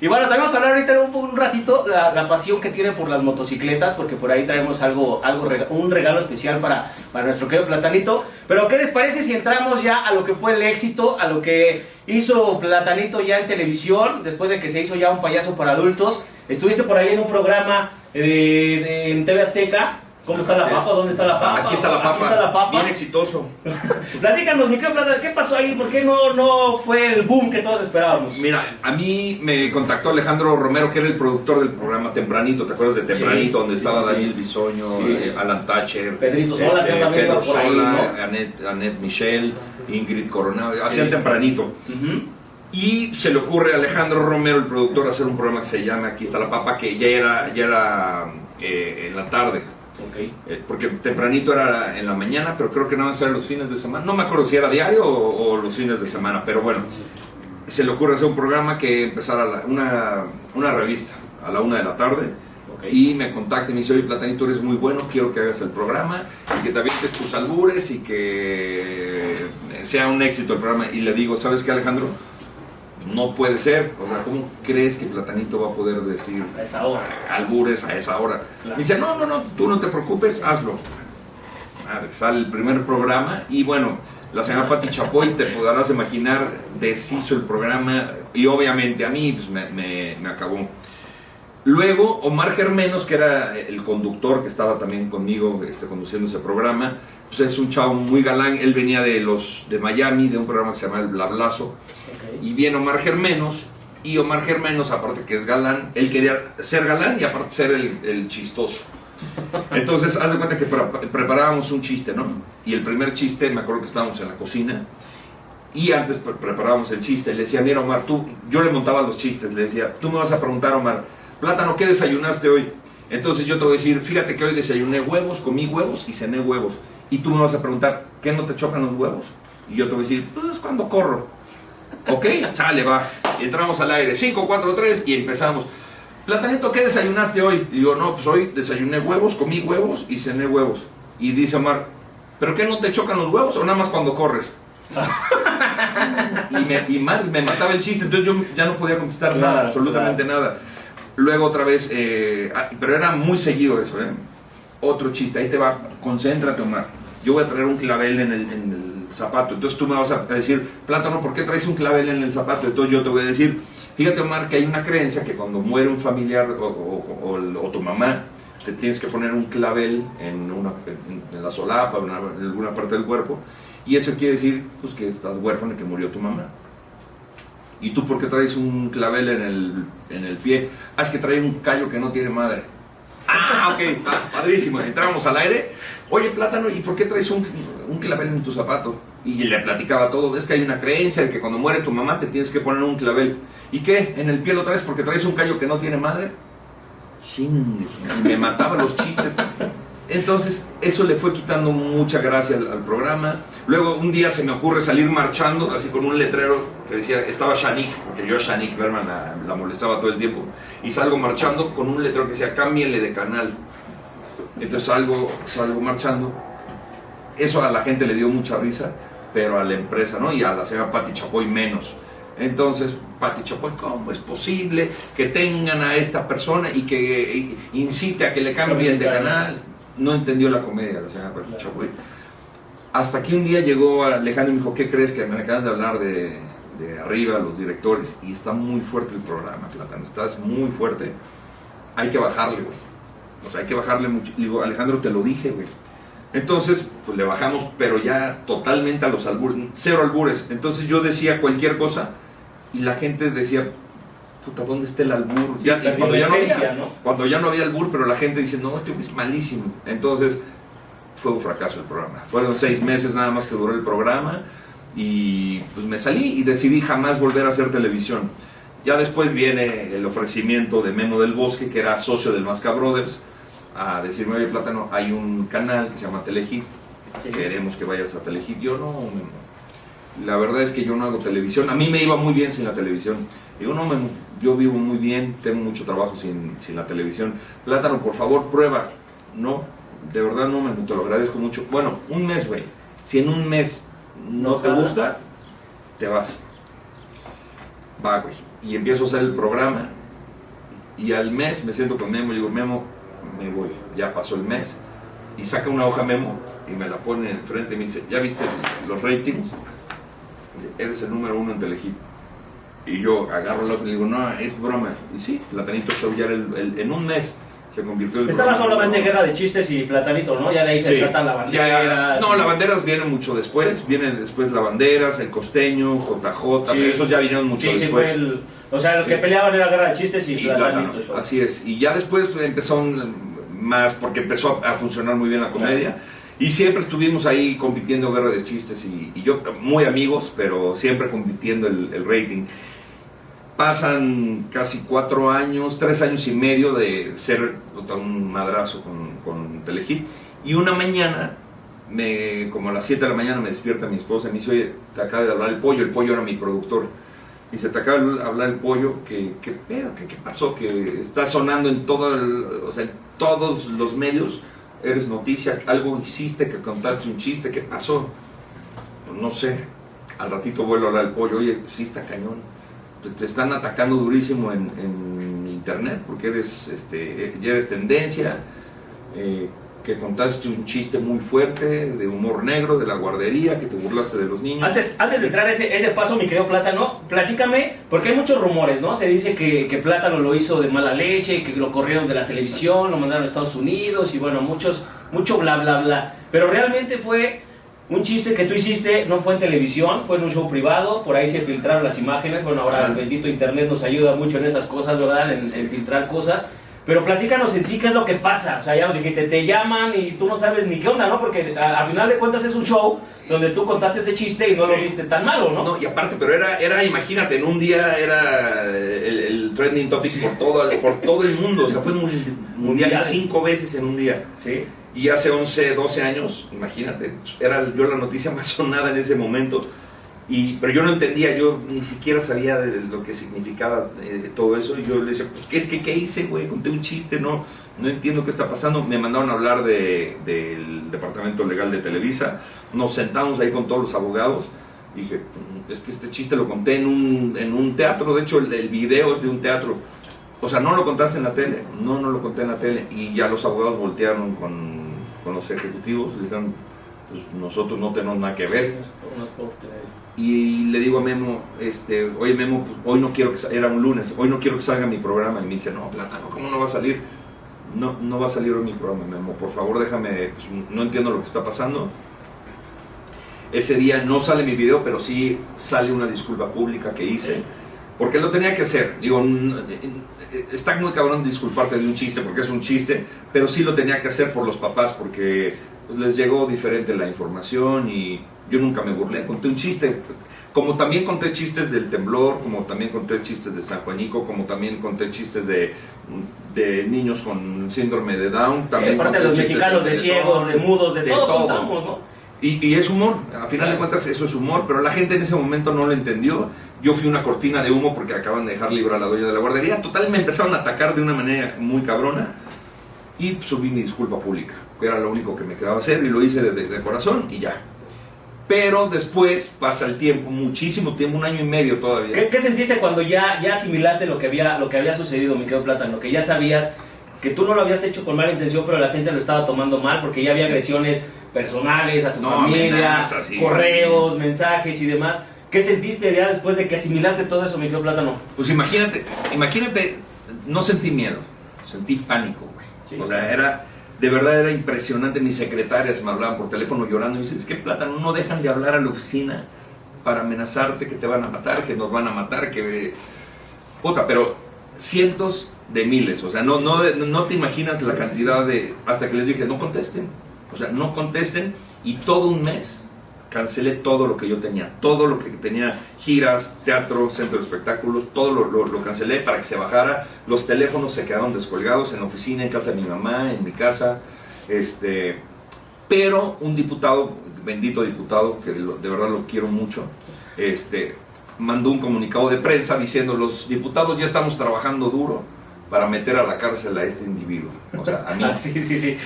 Y bueno, también vamos a hablar ahorita un ratito la pasión que tiene por las motocicletas, porque por ahí traemos un regalo especial para nuestro querido Platanito. Pero ¿qué les parece si entramos ya a lo que fue el éxito, a lo que hizo Platanito ya en televisión, después de que se hizo ya un payaso para adultos? Estuviste por ahí en un programa en TV Azteca. ¿Cómo está la papa? ¿Dónde está la papa? Aquí está la papa. Aquí está la papa. Bien exitoso. Platícanos, mi querido Plata, ¿qué pasó ahí? ¿Por qué no fue el boom que todos esperábamos? Mira, a mí me contactó Alejandro Romero, que era el productor del programa Tempranito. ¿Te acuerdas de Tempranito? Sí, donde estaba Daniel Bisoño, Alan Thatcher, Pedrito Sola, Pedro por ahí, Sola, ¿no? Annette Michel, Ingrid Coronado. Hacían Tempranito. Y se le ocurre a Alejandro Romero, el productor, hacer un programa que se llama Aquí está la papa, que ya era en la tarde. Okay. Porque Tempranito era en la mañana, pero creo que no van a ser los fines de semana. No me acuerdo si era diario o los fines de semana, pero bueno, se le ocurre hacer un programa que empezara una revista a la 1 de la tarde. Okay. Y me contacta y me dice, oye, Platanito, eres muy bueno, quiero que hagas el programa y que te avientes tus albures y que sea un éxito el programa. Y le digo, ¿sabes qué, Alejandro? No puede ser, o sea, ¿cómo crees que Platanito va a poder decir a esa hora albures a esa hora? Claro. Me dice, no, tú no te preocupes, hazlo. Sale el primer programa y bueno, la señora Pati Chapoy, te podrás imaginar, deshizo el programa y obviamente a mí pues, me acabó. Luego, Omar Germenos, que era el conductor que estaba también conmigo conduciendo ese programa, pues es un chavo muy galán. Él venía de Miami, de un programa que se llama El Blablazo. Y viene Omar Germenos, y Omar Germenos, aparte que es galán, él quería ser galán y aparte ser el chistoso. Entonces, haz de cuenta que preparábamos un chiste, ¿no? Y el primer chiste, me acuerdo que estábamos en la cocina, y antes preparábamos el chiste. Le decía, mira Omar, yo le montaba los chistes, le decía, tú me vas a preguntar, Omar, Plátano, ¿qué desayunaste hoy? Entonces yo te voy a decir, fíjate que hoy desayuné huevos, comí huevos y cené huevos. Y tú me vas a preguntar, ¿qué no te chocan los huevos? Y yo te voy a decir, pues cuando corro. Ok, sale, va. Y entramos al aire, 5, 4, 3 y empezamos. Platanito, ¿qué desayunaste hoy? Y yo, no, pues hoy desayuné huevos, comí huevos y cené huevos. Y dice Omar, ¿pero qué no te chocan los huevos o nada más cuando corres? y me mataba el chiste, entonces yo ya no podía contestar nada, absolutamente nada. Luego otra vez, pero era muy seguido eso, otro chiste, ahí te va, concéntrate Omar, yo voy a traer un clavel en el zapato, entonces tú me vas a decir, Plátano, ¿por qué traes un clavel en el zapato? Entonces yo te voy a decir, fíjate Omar, que hay una creencia que cuando muere un familiar o tu mamá, te tienes que poner un clavel en la solapa, en alguna parte del cuerpo, y eso quiere decir pues, que estás huérfano y que murió tu mamá. ¿Y tú por qué traes un clavel en el pie? Ah, es que trae un callo que no tiene madre. Ah, ok, padrísimo. Entramos al aire. Oye, Plátano, ¿y por qué traes un clavel en tu zapato? Y le platicaba todo. Es que hay una creencia de que cuando muere tu mamá te tienes que poner un clavel. ¿Y qué? ¿En el pie lo traes porque traes un callo que no tiene madre? Ching, me mataba los chistes. Entonces, eso le fue quitando mucha gracia al programa. Luego, un día se me ocurre salir marchando, así con un letrero que decía, estaba Shanique, porque yo a Shanique Berman la molestaba todo el tiempo. Y salgo marchando con un letrero que decía, cámbienle de canal. Entonces salgo marchando. Eso a la gente le dio mucha risa, pero a la empresa, ¿no? Y a la señora Pati Chapoy menos. Entonces, Pati Chapoy, ¿cómo es posible que tengan a esta persona y que incite a que le cambien de canal? No entendió la comedia la señora Pati Chapoy. Hasta que un día llegó Alejandro y me dijo, ¿qué crees? Que me acaban de hablar de arriba, los directores, y está muy fuerte el programa, Plátano, estás muy fuerte, hay que bajarle, güey. O sea, hay que bajarle mucho. Y digo, Alejandro, te lo dije, güey. Entonces, pues le bajamos, pero ya totalmente a los albures, cero albures. Entonces yo decía cualquier cosa y la gente decía, puta, ¿dónde está el albur? Sí, Ya, y cuando ya no había albur, pero la gente dice, no, este es malísimo. Entonces, fue un fracaso el programa. Fueron 6 meses nada más que duró el programa y pues me salí y decidí jamás volver a hacer televisión. Ya después viene el ofrecimiento de Memo del Bosque, que era socio del Masca Brothers, a decirme, oye, Plátano, hay un canal que se llama Telehit, queremos que vayas a Telehit. Yo no, la verdad es que yo no hago televisión, a mí me iba muy bien sin la televisión. Yo vivo muy bien, tengo mucho trabajo sin la televisión. Plátano, por favor, prueba. No, de verdad no, te lo agradezco mucho. Bueno, un mes, güey. Si en un mes no te gusta, te vas. Va, güey. Y empiezo a hacer el programa. Y al mes me siento con Memo y digo, Memo, me voy. Ya pasó el mes. Y saca una hoja Memo y me la pone enfrente y me dice, ¿ya viste los ratings? Eres el número 1 en Telehit. Y yo agarro la hoja y le digo, no, es broma. Y sí, Platanito Show ya en un mes se convirtió en... Estaba solamente Guerra de Chistes y Platanito, ¿no? Ya de ahí se trata Lavanderas. No, Lavanderas viene mucho después. Vienen después Lavanderas, El Costeño, JJ, sí. Pero esos ya vinieron mucho después. O sea, los que peleaban era Guerra de Chistes y Platanito Show. Así es. Y ya después empezó más, porque empezó a funcionar muy bien la comedia. Claro. Y siempre estuvimos ahí compitiendo Guerra de Chistes y yo, muy amigos, pero siempre compitiendo el rating. Pasan casi 4 años, 3 años y medio de ser un madrazo con Telehit. Y una mañana, como a las 7 de la mañana, me despierta mi esposa y me dice, oye, te acaba de hablar el Pollo era mi productor. Y se te acaba de hablar el Pollo, ¿qué pasó? Que está sonando en en todos los medios, eres noticia, algo hiciste, que contaste un chiste, ¿qué pasó? Pues no sé, al ratito vuelvo a hablar el Pollo, oye, sí está cañón. Te están atacando durísimo en internet porque ya eres tendencia, que contaste un chiste muy fuerte, de humor negro, de la guardería, que te burlaste de los niños. Antes de entrar a ese paso, mi querido Plátano, platícame, porque hay muchos rumores, ¿no? Se dice que Plátano lo hizo de mala leche, que lo corrieron de la televisión, lo mandaron a Estados Unidos y bueno, mucho bla bla bla. Pero realmente fue un chiste que tú hiciste, no fue en televisión, fue en un show privado, por ahí se filtraron las imágenes. Bueno, ahora el bendito internet nos ayuda mucho en esas cosas, ¿verdad? En filtrar cosas. Pero platícanos en sí qué es lo que pasa. O sea, ya nos dijiste, te llaman y tú no sabes ni qué onda, ¿no? Porque a final de cuentas es un show donde tú contaste ese chiste y no lo viste tan malo, ¿no? No, y aparte, pero era imagínate, en un día era el trending topic por todo el mundo. O sea, fue mundial 5 veces en un día. Sí. Y hace 11, 12 años, imagínate, era yo la noticia más sonada en ese momento. Pero yo no entendía, yo ni siquiera sabía de lo que significaba todo eso. Y yo le decía, pues, ¿qué hice, güey? Conté un chiste, no entiendo qué está pasando. Me mandaron a hablar del departamento legal de Televisa. Nos sentamos ahí con todos los abogados. Dije, es que este chiste lo conté en un teatro. De hecho, el video es de un teatro. O sea, ¿no lo contaste en la tele? No lo conté en la tele. Y ya los abogados voltearon con los ejecutivos. Le dijeron, pues nosotros no tenemos nada que ver. Y le digo a Memo, oye Memo, pues, hoy no quiero que era un lunes, hoy no quiero que salga mi programa. Y me dice, no, Plátano, ¿cómo no va a salir? No va a salir hoy mi programa, Memo, por favor déjame, pues, no entiendo lo que está pasando. Ese día no sale mi video, pero sí sale una disculpa pública que hice, porque lo tenía que hacer. Digo, está muy cabrón disculparte de un chiste, porque es un chiste, pero sí lo tenía que hacer por los papás, porque pues, les llegó diferente la información y yo nunca me burlé, conté un chiste, como también conté chistes del temblor, como también conté chistes de San Juanico, como también conté chistes de niños con síndrome de Down, también aparte de los mexicanos de ciegos, de mudos, de todo contamos, ¿no? Y es humor, a final de cuentas eso es humor, pero la gente en ese momento no lo entendió. Yo fui una cortina de humo porque acaban de dejar libre a la dueña de la guardería. Total, me empezaron a atacar de una manera muy cabrona y subí mi disculpa pública, que era lo único que me quedaba hacer, y lo hice de corazón y ya. Pero después pasa el tiempo, muchísimo tiempo, 1 año y medio todavía. ¿Qué sentiste cuando ya asimilaste lo que había sucedido, mi querido Plátano? Que ya sabías que tú no lo habías hecho con mala intención, pero la gente lo estaba tomando mal porque ya había agresiones personales a tu familia, amenazas, sí, correos, mensajes y demás. ¿Qué sentiste ya después de que asimilaste todo eso, mi querido Plátano? Pues imagínate, no sentí miedo, sentí pánico, güey. Sí. O sea, de verdad era impresionante. Mis secretarias me hablaban por teléfono llorando y me dicen, es que Plátano, no dejan de hablar a la oficina para amenazarte que te van a matar, que nos van a matar, que... Puta, pero cientos de miles, o sea, no te imaginas la cantidad de... Hasta que les dije, no contesten, o sea, no contesten, y todo un mes cancelé todo lo que yo tenía, todo lo que tenía, giras, teatro, centro de espectáculos, todo lo cancelé para que se bajara. Los teléfonos se quedaron descolgados en la oficina, en casa de mi mamá, en mi casa, pero un diputado, bendito diputado, que de verdad lo quiero mucho, mandó un comunicado de prensa diciendo, los diputados ya estamos trabajando duro para meter a la cárcel a este individuo, o sea, a mí. Sí.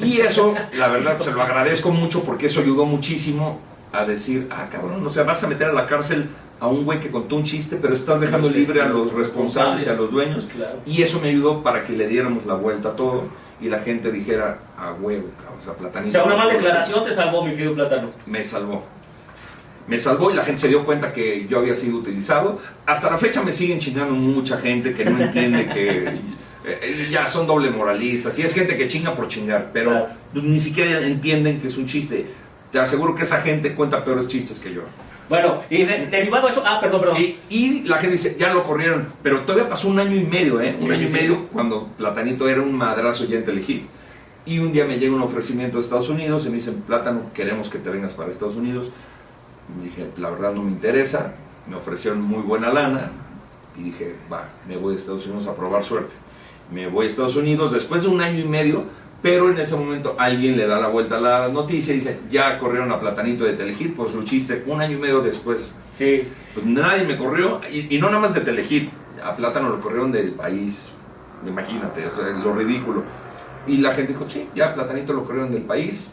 Y eso, la verdad, se lo agradezco mucho porque eso ayudó muchísimo a decir, cabrón, o sea, vas a meter a la cárcel a un güey que contó un chiste, pero estás dejando libre a los responsables y a los dueños. Claro. Y eso me ayudó para que le diéramos la vuelta a todo y la gente dijera, a huevo, o sea, Platanito. O sea, una mala declaración te salvó, mi querido Plátano. Me salvó y la gente se dio cuenta que yo había sido utilizado. Hasta la fecha me siguen chingando mucha gente que no entiende que ya son doble moralistas, y es gente que chinga por chingar, pero claro, ni siquiera entienden que es un chiste. Te aseguro que esa gente cuenta peores chistes que yo. Bueno, y derivado de eso, perdón. Y la gente dice, ya lo corrieron, pero todavía pasó 1 año y medio, un año y medio, cuando Platanito era un madrazo ya en Telehit. Y un día me llega un ofrecimiento de Estados Unidos y me dicen, Plátano, queremos que te vengas para Estados Unidos. Y dije, la verdad no me interesa, me ofrecieron muy buena lana, y dije, me voy a Estados Unidos a probar suerte. Me voy a Estados Unidos después de 1 año y medio, pero en ese momento alguien le da la vuelta a la noticia y dice, ya corrieron a Platanito de Telehit por su chiste 1 año y medio después. Sí. Pues nadie me corrió, y no nada más de Telehit, a Plátano lo corrieron del país, imagínate, o sea, lo ridículo. Y la gente dijo, sí, ya Platanito lo corrieron del país,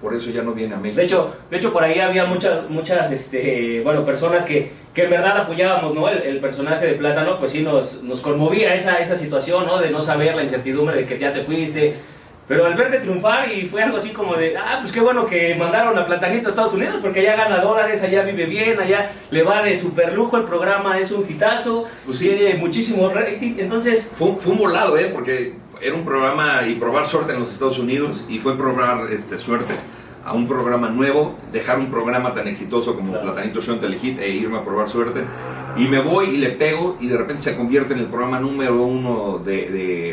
por eso ya no viene a México. De hecho por ahí había muchas personas que en verdad apoyábamos, ¿no? El personaje de Plátano, pues sí nos conmovía esa situación, ¿no? De no saber, la incertidumbre de que ya te fuiste. Pero al verte triunfar y fue algo así como de, pues qué bueno que mandaron a Platanito a Estados Unidos porque allá gana dólares, allá vive bien, allá le va de super lujo, el programa es un hitazo, Pues sí. tiene muchísimo rating, entonces... Fue un volado, porque era un programa y probar suerte en los Estados Unidos y fue probar suerte a un programa nuevo, dejar un programa tan exitoso como Claro. Platanito Show en Telehit e irme a probar suerte. Y me voy y le pego y de repente se convierte en el programa número 1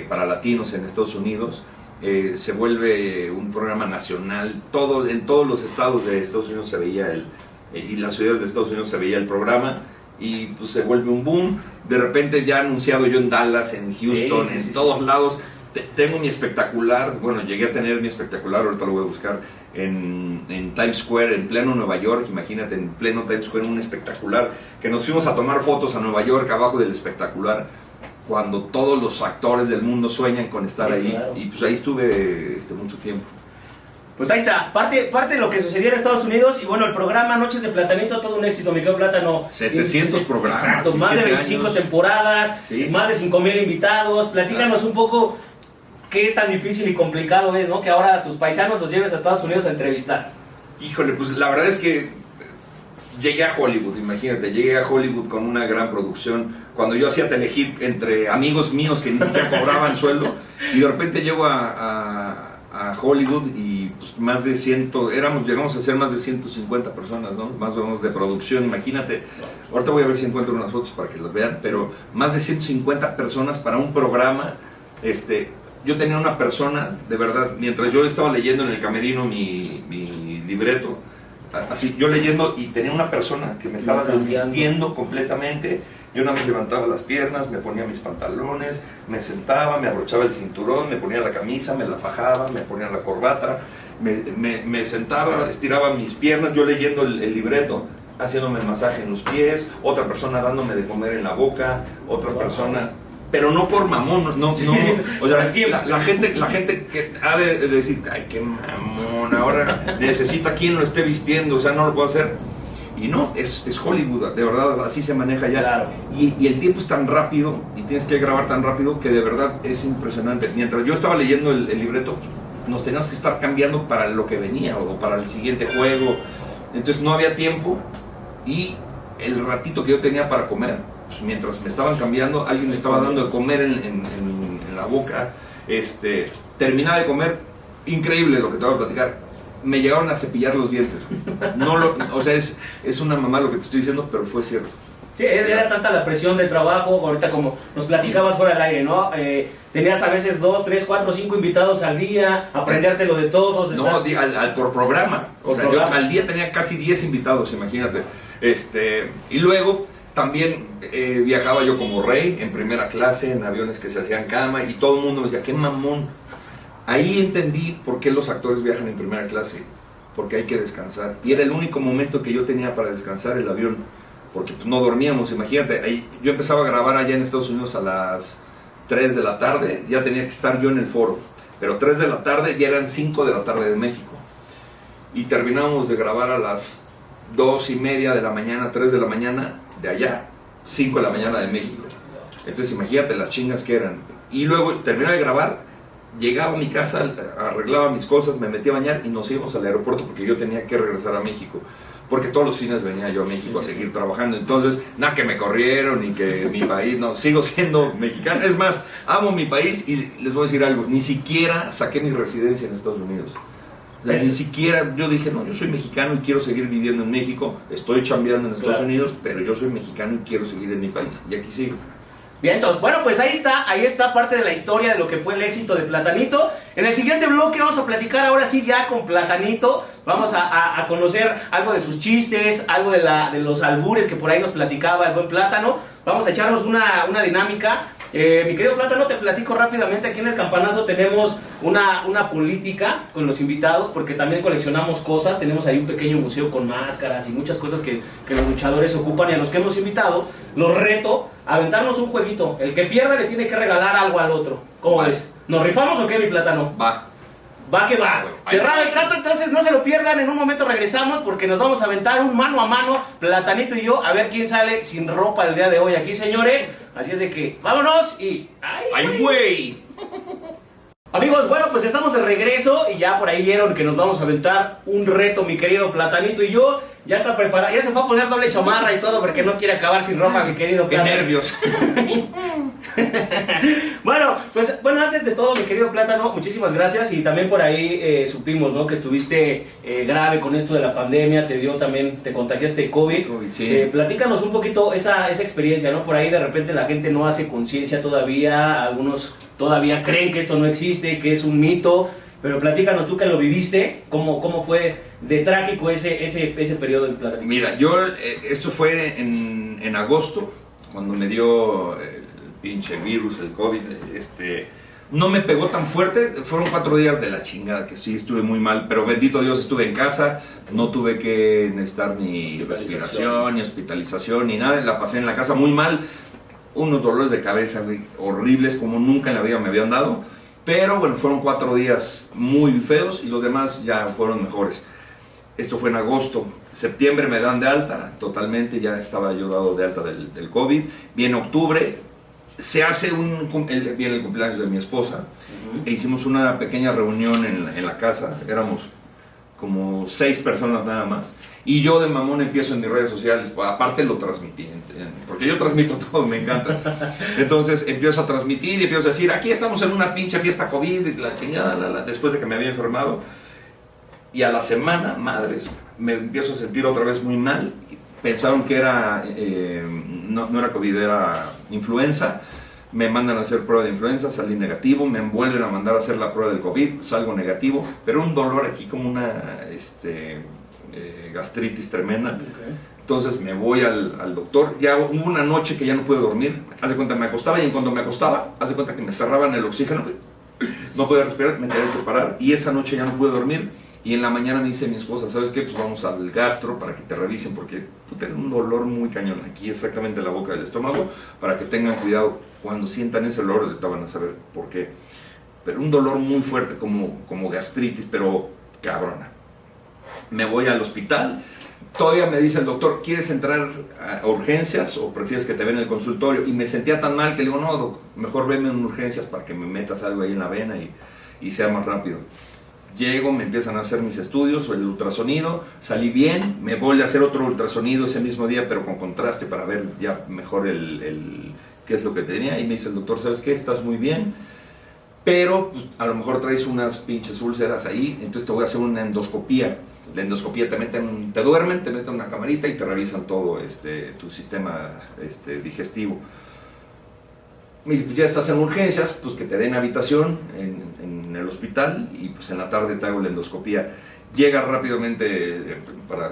para latinos en Estados Unidos. Se vuelve un programa nacional, en todos los estados de Estados Unidos se veía y las ciudades de Estados Unidos se veía el programa y pues se vuelve un boom. De repente ya anunciado yo en Dallas, en Houston, en todos lados. Tengo mi espectacular, bueno, llegué a tener mi espectacular, ahorita lo voy a buscar, en Times Square, en pleno Nueva York, imagínate, en pleno Times Square, un espectacular, que nos fuimos a tomar fotos a Nueva York, abajo del espectacular, cuando todos los actores del mundo sueñan con estar ahí, claro. y pues ahí estuve mucho tiempo. Pues ahí está, parte de lo que sucedió en Estados Unidos y bueno, el programa Noches de Platanito, todo un éxito, mi querido Plátano. 700 programas. Exacto, más de 17 25 años. temporadas, Sí. más de 5,000 invitados. Platícanos un poco qué tan difícil y complicado es, ¿no? Que ahora a tus paisanos los lleves a Estados Unidos a entrevistar. Híjole, pues la verdad es que llegué a Hollywood, imagínate, llegué a Hollywood con una gran producción. Cuando yo hacía Telehit entre amigos míos que ni siquiera cobraban sueldo, y de repente llego a Hollywood y pues más de 100, llegamos a ser más de 150 personas, ¿no? Más o menos de producción, imagínate. Ahorita voy a ver si encuentro unas fotos para que las vean, pero más de 150 personas para un programa. Yo tenía una persona, de verdad, mientras yo estaba leyendo en el camerino mi libreto, así yo leyendo, y tenía una persona que me estaba desvistiendo completamente. Yo nada más levantaba las piernas, me ponía mis pantalones, me sentaba, me abrochaba el cinturón, me ponía la camisa, me la fajaba, me ponía la corbata, me sentaba, estiraba mis piernas, yo leyendo el libreto, haciéndome el masaje en los pies, otra persona dándome de comer en la boca, otra persona... Pero no por mamón, no, o sea, la gente que ha de decir, ay, qué mamón, ahora necesita quien lo esté vistiendo, o sea, no lo puedo hacer. Y no, es Hollywood, de verdad, así se maneja ya. Claro. Y el tiempo es tan rápido, y tienes que grabar tan rápido, que de verdad es impresionante. Mientras yo estaba leyendo el libreto, nos teníamos que estar cambiando para lo que venía, o para el siguiente juego. Entonces no había tiempo, y el ratito que yo tenía para comer, pues mientras me estaban cambiando, alguien me estaba dando de comer en la boca. Terminaba de comer, increíble lo que te voy a platicar. Me llegaron a cepillar los dientes. O sea, es una mamá lo que te estoy diciendo, pero fue cierto. Sí, era tanta la presión del trabajo, ahorita como nos platicabas fuera del aire, ¿no? Tenías a veces 2, 3, 4, 5 invitados al día, aprendértelo de todos. No, por programa. O sea, programa. yo al día tenía casi 10 invitados, imagínate. Y luego también viajaba yo como rey, en primera clase, en aviones que se hacían cama, y todo el mundo me decía, qué mamón. Ahí entendí por qué los actores viajan en primera clase, porque hay que descansar. Y era el único momento que yo tenía para descansar, el avión, porque pues, no dormíamos, imagínate. Yo empezaba a grabar allá en Estados Unidos a las 3 de la tarde, ya tenía que estar yo en el foro, pero 3 de la tarde ya eran 5 de la tarde de México. Y terminábamos de grabar a las 2:30 de la mañana, 3 de la mañana de allá, 5 de la mañana de México. Entonces imagínate las chingas que eran. Y luego terminaba de grabar, llegaba a mi casa, arreglaba mis cosas, me metía a bañar y nos íbamos al aeropuerto porque yo tenía que regresar a México. Porque todos los fines venía yo a México a seguir trabajando. Entonces, nada que me corrieron ni que mi país, no, sigo siendo mexicano. Es más, amo mi país y les voy a decir algo, ni siquiera saqué mi residencia en Estados Unidos. O sea, ni siquiera, yo dije, no, yo soy mexicano y quiero seguir viviendo en México, estoy chambeando en Estados Unidos, pero yo soy mexicano y quiero seguir en mi país, y aquí sigo. Bien, entonces, bueno, pues ahí está parte de la historia de lo que fue el éxito de Platanito. En el siguiente bloque vamos a platicar ahora sí ya con Platanito, vamos a conocer algo de sus chistes, algo de los albures que por ahí nos platicaba el buen Plátano. Vamos a echarnos una dinámica. Mi querido Plátano, te platico rápidamente, aquí en el Campanazo tenemos una política con los invitados, porque también coleccionamos cosas, tenemos ahí un pequeño museo con máscaras y muchas cosas que los luchadores ocupan, y a los que hemos invitado los reto a aventarnos un jueguito. El que pierda le tiene que regalar algo al otro. ¿Cómo ves? ¿Nos rifamos o qué, mi Plátano? Va. Va que va. Cerrado el trato, entonces no se lo pierdan. En un momento regresamos porque nos vamos a aventar un mano a mano, Platanito y yo, a ver quién sale sin ropa el día de hoy aquí, señores. Así es de que vámonos y... ¡Ay, güey! Amigos, bueno, pues estamos de regreso y ya por ahí vieron que nos vamos a aventar un reto, mi querido Platanito y yo. Ya está preparado, ya se fue a poner doble chamarra y todo porque no quiere acabar sin ropa, mi querido Qué Plátano. nervios. Bueno, pues antes de todo, mi querido Plátano, muchísimas gracias y también por ahí supimos, ¿no? Que estuviste grave con esto de la pandemia, te dio también, te contagiaste COVID. Sí. Platícanos un poquito esa experiencia, ¿no? Por ahí de repente la gente no hace conciencia todavía, algunos todavía creen que esto no existe, que es un mito, pero platícanos tú que lo viviste, cómo fue de trágico ese periodo del Plátano. Mira, esto fue en agosto, cuando me dio el pinche virus, el COVID, no me pegó tan fuerte, fueron 4 días de la chingada, que sí estuve muy mal, pero bendito Dios estuve en casa, no tuve que necesitar ni respiración, ni hospitalización, ni nada, la pasé en la casa muy mal, unos dolores de cabeza horribles como nunca en la vida me habían dado, pero bueno, fueron 4 días muy feos y los demás ya fueron mejores. Esto fue en agosto. Septiembre me dan de alta, totalmente, ya estaba yo dado de alta del COVID. Viene octubre, se hace viene el cumpleaños de mi esposa, e hicimos una pequeña reunión en la casa, éramos como 6 personas nada más. Y yo de mamón empiezo en mis redes sociales, aparte lo transmití, porque yo transmito todo, me encanta. Entonces empiezo a transmitir y empiezo a decir, aquí estamos en una pinche fiesta COVID, la chingada, después de que me había enfermado. Y a la semana, madres, me empiezo a sentir otra vez muy mal. Pensaron que era, no era COVID, era influenza. Me mandan a hacer prueba de influenza, salí negativo. Me vuelven a mandar a hacer la prueba del COVID, salgo negativo. Pero un dolor aquí como una gastritis tremenda. Okay. Entonces me voy al doctor. Ya hubo una noche que ya no pude dormir. Haz de cuenta, me acostaba y en cuanto me acostaba, haz de cuenta que me cerraban el oxígeno. No podía respirar, me tenía que parar. Y esa noche ya no pude dormir. Y en la mañana me dice mi esposa, ¿sabes qué? Pues vamos al gastro para que te revisen porque tú tienes un dolor muy cañón aquí exactamente en la boca del estómago, para que tengan cuidado. Cuando sientan ese dolor te van a saber por qué. Pero un dolor muy fuerte como gastritis, pero cabrona. Me voy al hospital, todavía me dice el doctor, ¿quieres entrar a urgencias o prefieres que te vean en el consultorio? Y me sentía tan mal que le digo, no, doc, mejor venme en urgencias para que me metas algo ahí en la vena y sea más rápido. Llego, me empiezan a hacer mis estudios, el ultrasonido, salí bien, me vuelve a hacer otro ultrasonido ese mismo día, pero con contraste para ver ya mejor qué es lo que tenía. Y me dice el doctor, ¿sabes qué? Estás muy bien, pero pues, a lo mejor traes unas pinches úlceras ahí, entonces te voy a hacer una endoscopía. La endoscopía te duermen, te meten una camarita y te revisan todo tu sistema digestivo. Y ya estás en urgencias, pues que te den habitación en el hospital y pues en la tarde te hago la endoscopía. Llega rápidamente, para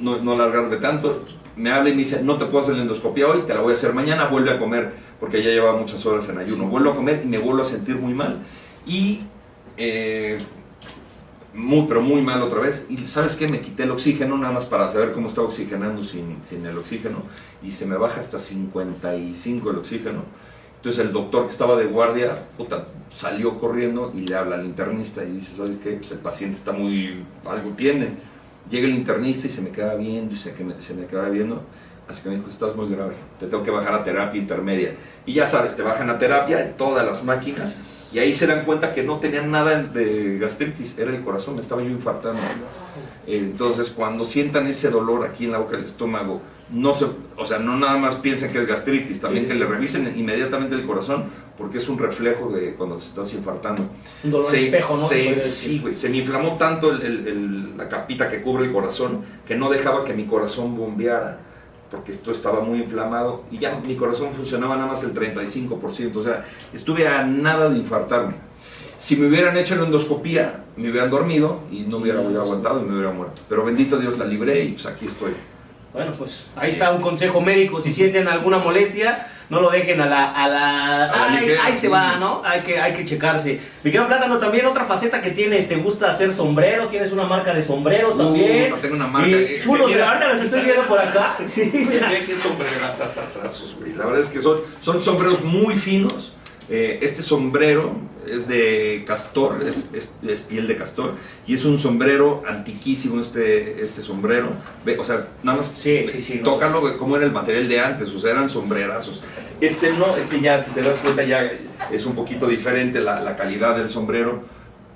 no alargarme tanto, me habla y me dice, no te puedo hacer la endoscopía hoy, te la voy a hacer mañana, vuelve a comer, porque ya llevaba muchas horas en ayuno. Vuelvo a comer y me vuelvo a sentir muy mal. Y pero muy mal otra vez. Y ¿sabes qué? Me quité el oxígeno nada más para saber cómo estaba oxigenando sin el oxígeno. Y se me baja hasta 55 el oxígeno. Entonces el doctor que estaba de guardia, salió corriendo y le habla al internista y dice, ¿sabes qué? Pues el paciente está algo tiene. Llega el internista y se me queda viendo y se me queda viendo. Así que me dijo, estás muy grave, te tengo que bajar a terapia intermedia. Y ya sabes, te bajan a terapia en todas las máquinas y ahí se dan cuenta que no tenían nada de gastritis, era el corazón, me estaba yo infartando. Entonces cuando sientan ese dolor aquí en la boca del estómago, no nada más piensen que es gastritis, también que le revisen inmediatamente el corazón, porque es un reflejo de cuando se estás infartando. Un dolor espejo, ¿no? Sí, güey, se me inflamó tanto la capita que cubre el corazón, que no dejaba que mi corazón bombeara, porque esto estaba muy inflamado, y ya mi corazón funcionaba nada más el 35%, o sea, estuve a nada de infartarme. Si me hubieran hecho la endoscopía, me hubieran dormido, y no hubiera aguantado y me hubiera muerto. Pero bendito Dios, la libré y pues aquí estoy. Bueno, pues ahí está un consejo médico. Si sienten alguna molestia, no lo dejen ahí se va, ¿no? Hay que checarse. Mi querido Plátano, también otra faceta que tienes, te gusta hacer sombreros, tienes una marca de sombreros también. Tengo una marca. Chulos, ahorita los estoy viendo por acá. Sí, mira qué sombrerazazazazos, güey. La verdad es que son sombreros muy finos, Este sombrero es de castor, es piel de castor, y es un sombrero antiquísimo este sombrero. Ve, o sea, nada más Sí, tócalo, ve cómo era el material de antes, o sea, eran sombrerazos. Este no, este ya, si te das cuenta, ya es un poquito diferente la calidad del sombrero.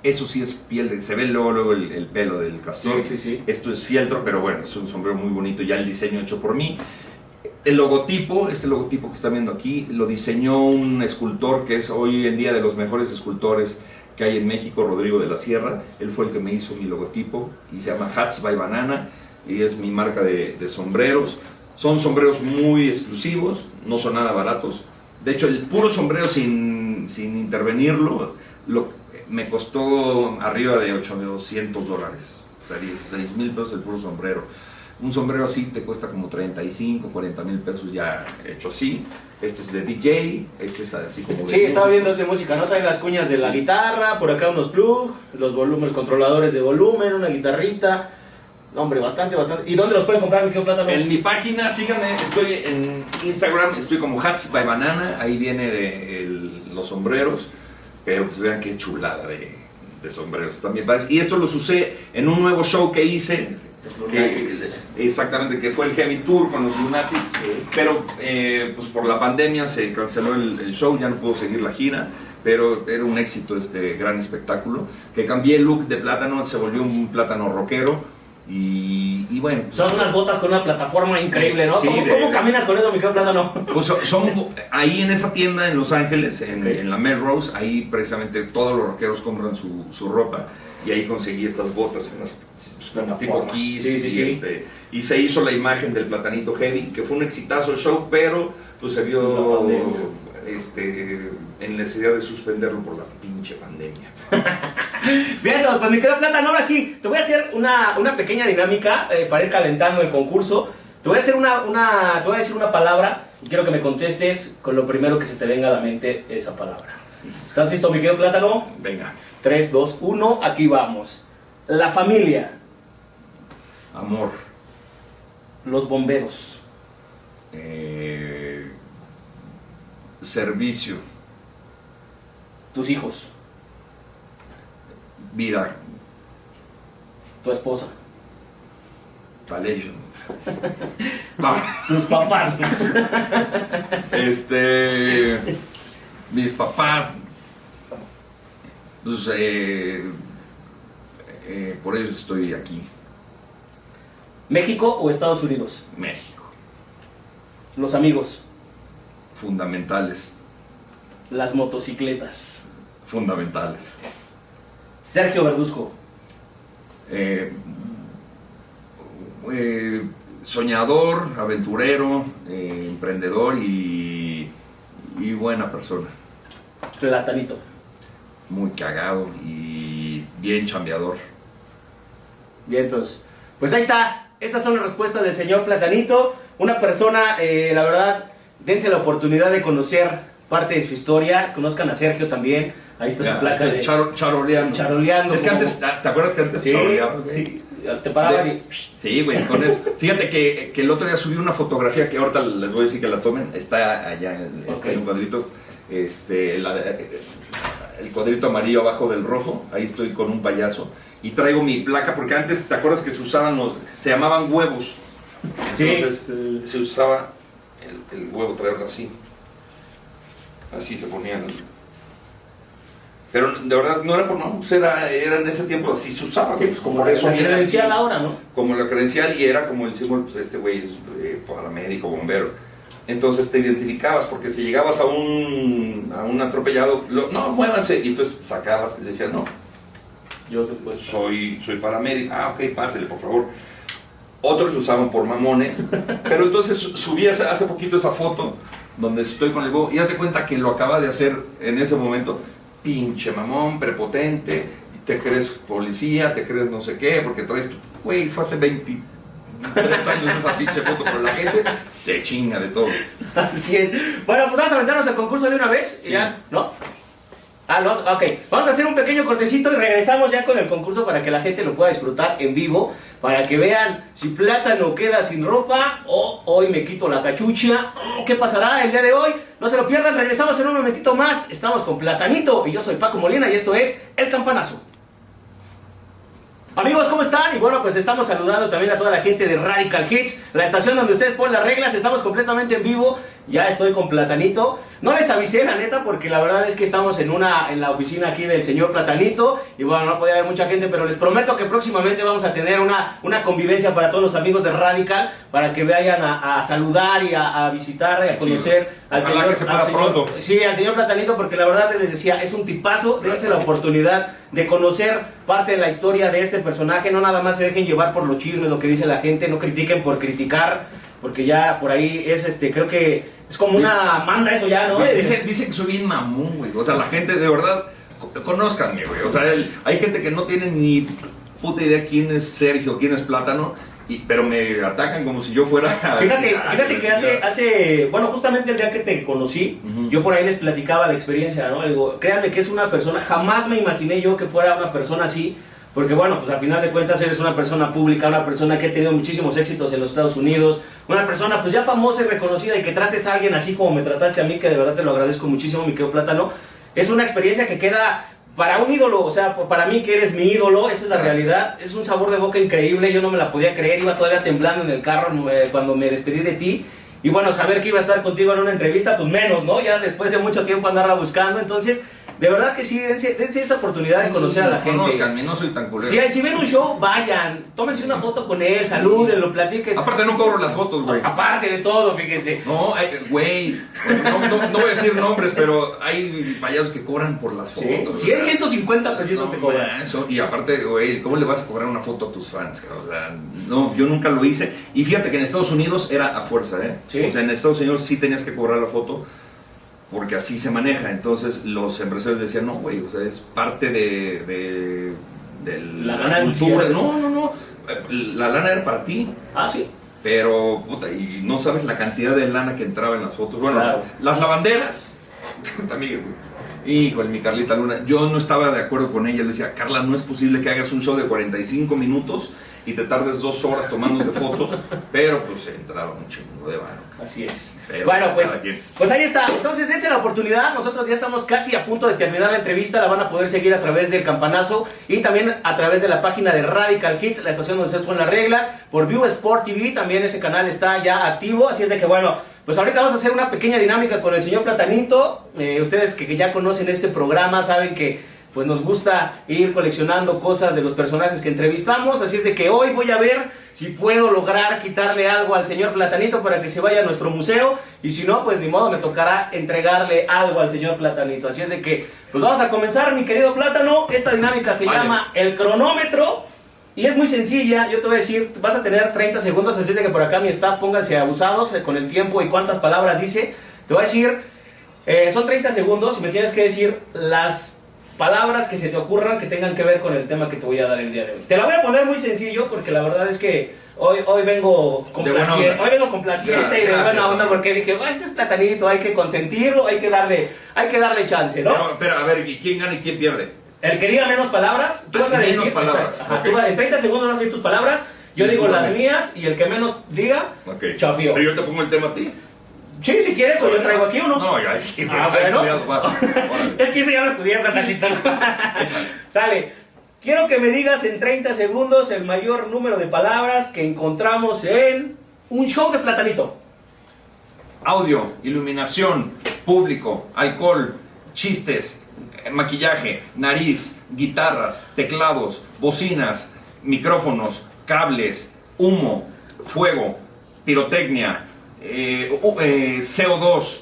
Eso sí es piel, se ve luego el pelo del castor. Sí. Esto es fieltro, pero bueno, es un sombrero muy bonito, ya el diseño hecho por mí. El logotipo, este logotipo que están viendo aquí, lo diseñó un escultor que es hoy en día de los mejores escultores que hay en México, Rodrigo de la Sierra. Él fue el que me hizo mi logotipo y se llama Hats by Banana y es mi marca de sombreros. Son sombreros muy exclusivos, no son nada baratos. De hecho, el puro sombrero sin intervenirlo me costó arriba de $800, o sea, 16,000 pesos el puro sombrero. Un sombrero así te cuesta como 35, 40 mil pesos ya hecho así. Este es de DJ, este es así como de Sí, estaba música. viendo de música, ¿no? Trae las cuñas de la guitarra, por acá unos plugs, los volúmenes, controladores de volumen, una guitarrita. Hombre, bastante. ¿Y dónde los pueden comprar, mi querido Plátano? En mi página, síganme, estoy en Instagram, estoy como Hats by Banana, ahí viene los sombreros, pero pues vean qué chulada de sombreros también. Y esto los usé en un nuevo show que hice, exactamente, que fue el Heavy Tour con los Lunatics, pero pues por la pandemia se canceló el show, ya no pudo seguir la gira, pero era un éxito este gran espectáculo, que cambié el look de Plátano, se volvió un Plátano rockero. Y bueno, Son unas botas con una plataforma increíble, ¿no? Sí, ¿Cómo caminas con eso, mi querido Plátano? pues son ahí en esa tienda en Los Ángeles, en la Melrose, ahí precisamente todos los rockeros compran su ropa, y ahí conseguí estas botas, unas como tipo Kiss, Sí. Y se hizo la imagen del Platanito Heavy, que fue un exitazo el show, pero pues se vio en necesidad de suspenderlo por la pinche pandemia. Bien, pues mi querido Plátano, ahora sí, te voy a hacer una pequeña dinámica para ir calentando el concurso. Te voy a hacer te voy a decir una palabra y quiero que me contestes con lo primero que se te venga a la mente esa palabra. ¿Estás listo, mi querido Plátano? Venga. 3, 2, 1, aquí vamos. La familia. Amor. Los bomberos. Servicio. Tus hijos. Vida. Tu esposa. Valerio. No. Tus papás. Mis papás, pues, por eso estoy aquí, ¿México o Estados Unidos? México. Los amigos. Fundamentales, Las motocicletas. fundamentales. Sergio Verduzco. Soñador, aventurero, emprendedor y buena persona. Platanito. Muy cagado y bien chambeador. Bien, entonces, pues ahí está. Estas son las respuestas del señor Platanito. Una persona, la verdad, dense la oportunidad de conocer parte de su historia. Conozcan a Sergio también. Ahí está su placa de Charoleando. charoleando. Es que como- antes, ¿te acuerdas que antes Sí, charoleaba? sí. Te paraban y... Sí, güey, con eso. Fíjate que el otro día subí una fotografía que ahorita les voy a decir que la tomen. Está allá en un cuadrito. El cuadrito amarillo abajo del rojo. Ahí estoy con un payaso. Y traigo mi placa, porque antes, ¿te acuerdas que se usaban se llamaban huevos? Entonces, se usaba el huevo, traerlo así. Así se ponían. Pero de verdad no era por no, pues era en ese tiempo así se usaba. Sí, pues como por la eso viene credencial así, ahora, ¿no? como la credencial, y era como el símbolo, pues este güey es paramédico, bombero. Entonces te identificabas, porque si llegabas a un atropellado, no, muévanse, y entonces sacabas y le decías, no, Yo pues, soy paramédico. Ah, ok, pásele, por favor. Otros lo usaban por mamones, pero entonces subí hace poquito esa foto donde estoy con el huevo, y haz de cuenta que lo acaba de hacer en ese momento. Pinche mamón, prepotente, te crees policía, te crees no sé qué, porque traes tu... Güey, fue hace 23 años esa pinche foto, pero la gente te chinga de todo. así es. Bueno, pues vamos a aventarnos el concurso de una vez. Sí. Y ya, ¿no? Ok, vamos a hacer un pequeño cortecito y regresamos ya con el concurso para que la gente lo pueda disfrutar en vivo, para que vean si Plátano queda sin ropa o hoy me quito la cachucha. ¿Qué pasará el día de hoy? No se lo pierdan, regresamos en un momentito más. Estamos con Platanito y yo soy Paco Molina y esto es El Campanazo. Amigos, ¿cómo están? Y bueno, pues estamos saludando también a toda la gente de Radical Hits, la estación donde ustedes ponen las reglas. Estamos completamente en vivo, ya estoy con Platanito. No les avisé, la neta, porque la verdad es que estamos en la oficina aquí del señor Platanito. Y bueno, no podía haber mucha gente, pero les prometo que próximamente vamos a tener una convivencia para todos los amigos de Radical, para que vayan a saludar y a visitar y a conocer al Ojalá señor, que se pueda pronto. Sí, al señor Platanito, porque la verdad les decía, es un tipazo. Dense la oportunidad de conocer parte de la historia de este personaje. No nada más se dejen llevar por los chismes, lo que dice la gente. No critiquen por criticar, porque ya por ahí es creo que es como una manda eso ya, ¿no? Dice que soy bien mamón, güey. O sea, la gente de verdad, conózcanme, güey. O sea, hay gente que no tiene ni puta idea quién es Sergio, quién es Plátano, pero me atacan como si yo fuera... Fíjate que hace, bueno, justamente el día que te conocí, yo por ahí les platicaba la experiencia, ¿no? Digo, créanme que es una persona, jamás me imaginé yo que fuera una persona así, porque bueno, pues al final de cuentas eres una persona pública, una persona que ha tenido muchísimos éxitos en los Estados Unidos, una persona pues ya famosa y reconocida, y que trates a alguien así como me trataste a mí, que de verdad te lo agradezco muchísimo, mi querido Plátano. Es una experiencia que queda para un ídolo, o sea, para mí que eres mi ídolo, esa es la realidad. Es un sabor de boca increíble, yo no me la podía creer, iba todavía temblando en el carro cuando me despedí de ti. Y bueno, saber que iba a estar contigo en una entrevista, pues menos, ¿no? Ya después de mucho tiempo andarla buscando, entonces... De verdad que sí, dense esa oportunidad de conocer a la gente. Conózcanme, no soy tan culero. Si ven un show, vayan, tómense una foto con él, salúdenlo, platiquen. Aparte no cobro las fotos, güey. Aparte de todo, fíjense. No, güey, no voy a decir nombres, pero hay payasos que cobran por las fotos. 100, 150 pesitos te cobran. Y aparte, güey, ¿cómo le vas a cobrar una foto a tus fans? O sea, no, yo nunca lo hice. Y fíjate que en Estados Unidos era a fuerza, ¿eh? ¿Sí? O sea, en Estados Unidos sí tenías que cobrar la foto, porque así se maneja. Entonces los empresarios decían, no, güey, o sea, es parte de la ganancia. cultura. No, la lana era para ti. Ah, sí. Pero, puta, y no sabes la cantidad de lana que entraba en las fotos. Bueno, claro. Las lavanderas, también, híjole, mi Carlita Luna, yo no estaba de acuerdo con ella. Le decía, Carla, no es posible que hagas un show de 45 minutos y te tardes 2 horas tomándote fotos, pero pues entraba un chingo de varo. Así es. Pero bueno, pues ahí está. Entonces dense la oportunidad. Nosotros ya estamos casi a punto de terminar la entrevista. La van a poder seguir a través del Campanazo y también a través de la página de Radical Hits, la estación donde se ponen las reglas. Por View Sport TV también ese canal está ya activo. Así es de que bueno, pues ahorita vamos a hacer una pequeña dinámica con el señor Platanito. Ustedes que ya conocen este programa saben que pues nos gusta ir coleccionando cosas de los personajes que entrevistamos, así es de que hoy voy a ver si puedo lograr quitarle algo al señor Platanito para que se vaya a nuestro museo, y si no, pues ni modo, me tocará entregarle algo al señor Platanito. Así es de que, pues vamos a comenzar, mi querido Plátano. Esta dinámica se llama el cronómetro, y es muy sencilla. Yo te voy a decir, vas a tener 30 segundos, así es de que por acá mi staff pónganse abusados con el tiempo y cuántas palabras dice. Te voy a decir, son 30 segundos y me tienes que decir las palabras que se te ocurran que tengan que ver con el tema que te voy a dar el día de hoy. Te la voy a poner muy sencillo porque la verdad es que hoy vengo complaciente, y de buena onda, porque dije, este es Platanito, hay que consentirlo, hay que darle chance, ¿no? Pero a ver, ¿quién gana y quién pierde? El que diga menos palabras, tú vas a decir, menos palabras. Ajá, Okay. tú en 30 segundos vas a decir tus palabras, yo digo las mías, y el que menos diga, chafío. Pero yo te pongo el tema a ti. Sí, si quieres, o yo traigo aquí uno. No, ya sí. Bueno. Es que ese ya lo estudié, Platanito. Sale. Quiero que me digas en 30 segundos el mayor número de palabras que encontramos en un show de Platanito. Audio, iluminación, público, alcohol, chistes, maquillaje, nariz, guitarras, teclados, bocinas, micrófonos, cables, humo, fuego, pirotecnia, CO2,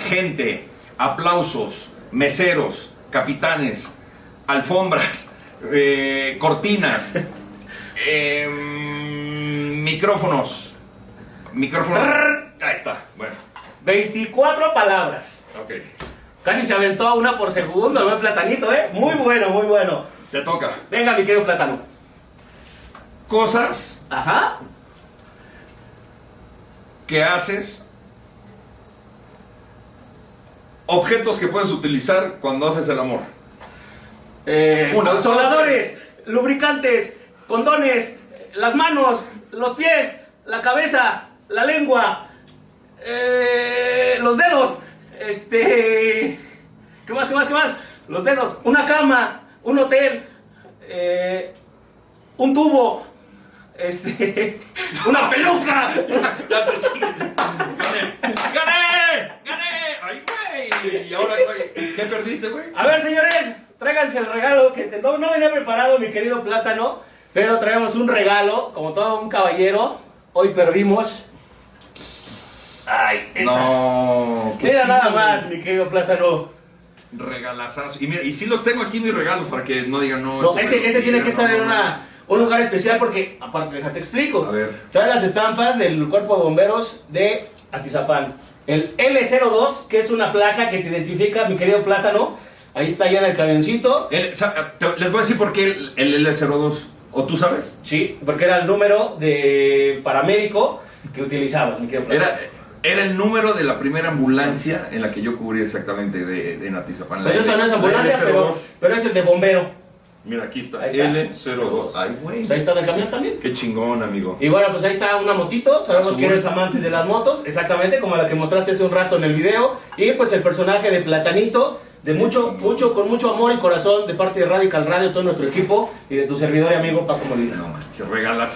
gente, aplausos, meseros, capitanes, alfombras, cortinas, micrófonos. Ahí está, bueno. 24 palabras. Ok. Casi se aventó a una por segundo, ¿no? Platanito, ¿eh? Muy bueno, muy bueno. Te toca. Venga, mi querido Plátano. Cosas Ajá. que haces objetos que puedes utilizar cuando haces el amor. Consoladores, lubricantes, condones, las manos, los pies, la cabeza, la lengua, los dedos, ¿qué más? Los dedos, una cama, un hotel, un tubo, una peluca. ¡Gané! ¡Ay, güey! ¿Y ahora, güey? ¿Qué perdiste, güey? A ver, señores, tráiganse el regalo que no venía preparado, mi querido Plátano, pero traemos un regalo, como todo un caballero. Hoy perdimos. Ay, No. Mira nada más, mi querido Plátano. Regalazazo. Y mira, y sí los tengo aquí mis regalos para que no digan no. No, este tiene que estar en un lugar especial porque, aparte, déjate explico. A ver. Trae las estampas del Cuerpo de Bomberos de Atizapán. El L02, que es una placa que te identifica, mi querido Plátano. Ahí está ya en el camioncito. Les voy a decir por qué el L02. ¿O tú sabes? Sí, porque era el número de paramédico que utilizabas, mi querido Plátano. Era el número de la primera ambulancia en la que yo cubrí exactamente en Atizapán. Pues esta no es ambulancia, pero es el de bombero. Mira, aquí está. Ahí está. L02. Ay, güey. Pues ahí está en el camión también. Qué chingón, amigo. Y bueno, pues ahí está una motito. Sabemos Azul. que eres amante de las motos, exactamente como la que mostraste hace un rato en el video. Y pues el personaje de Platanito, con mucho amor y corazón de parte de Radical Radio, todo nuestro equipo y de tu servidor y amigo Paco Molina. No manches, regalas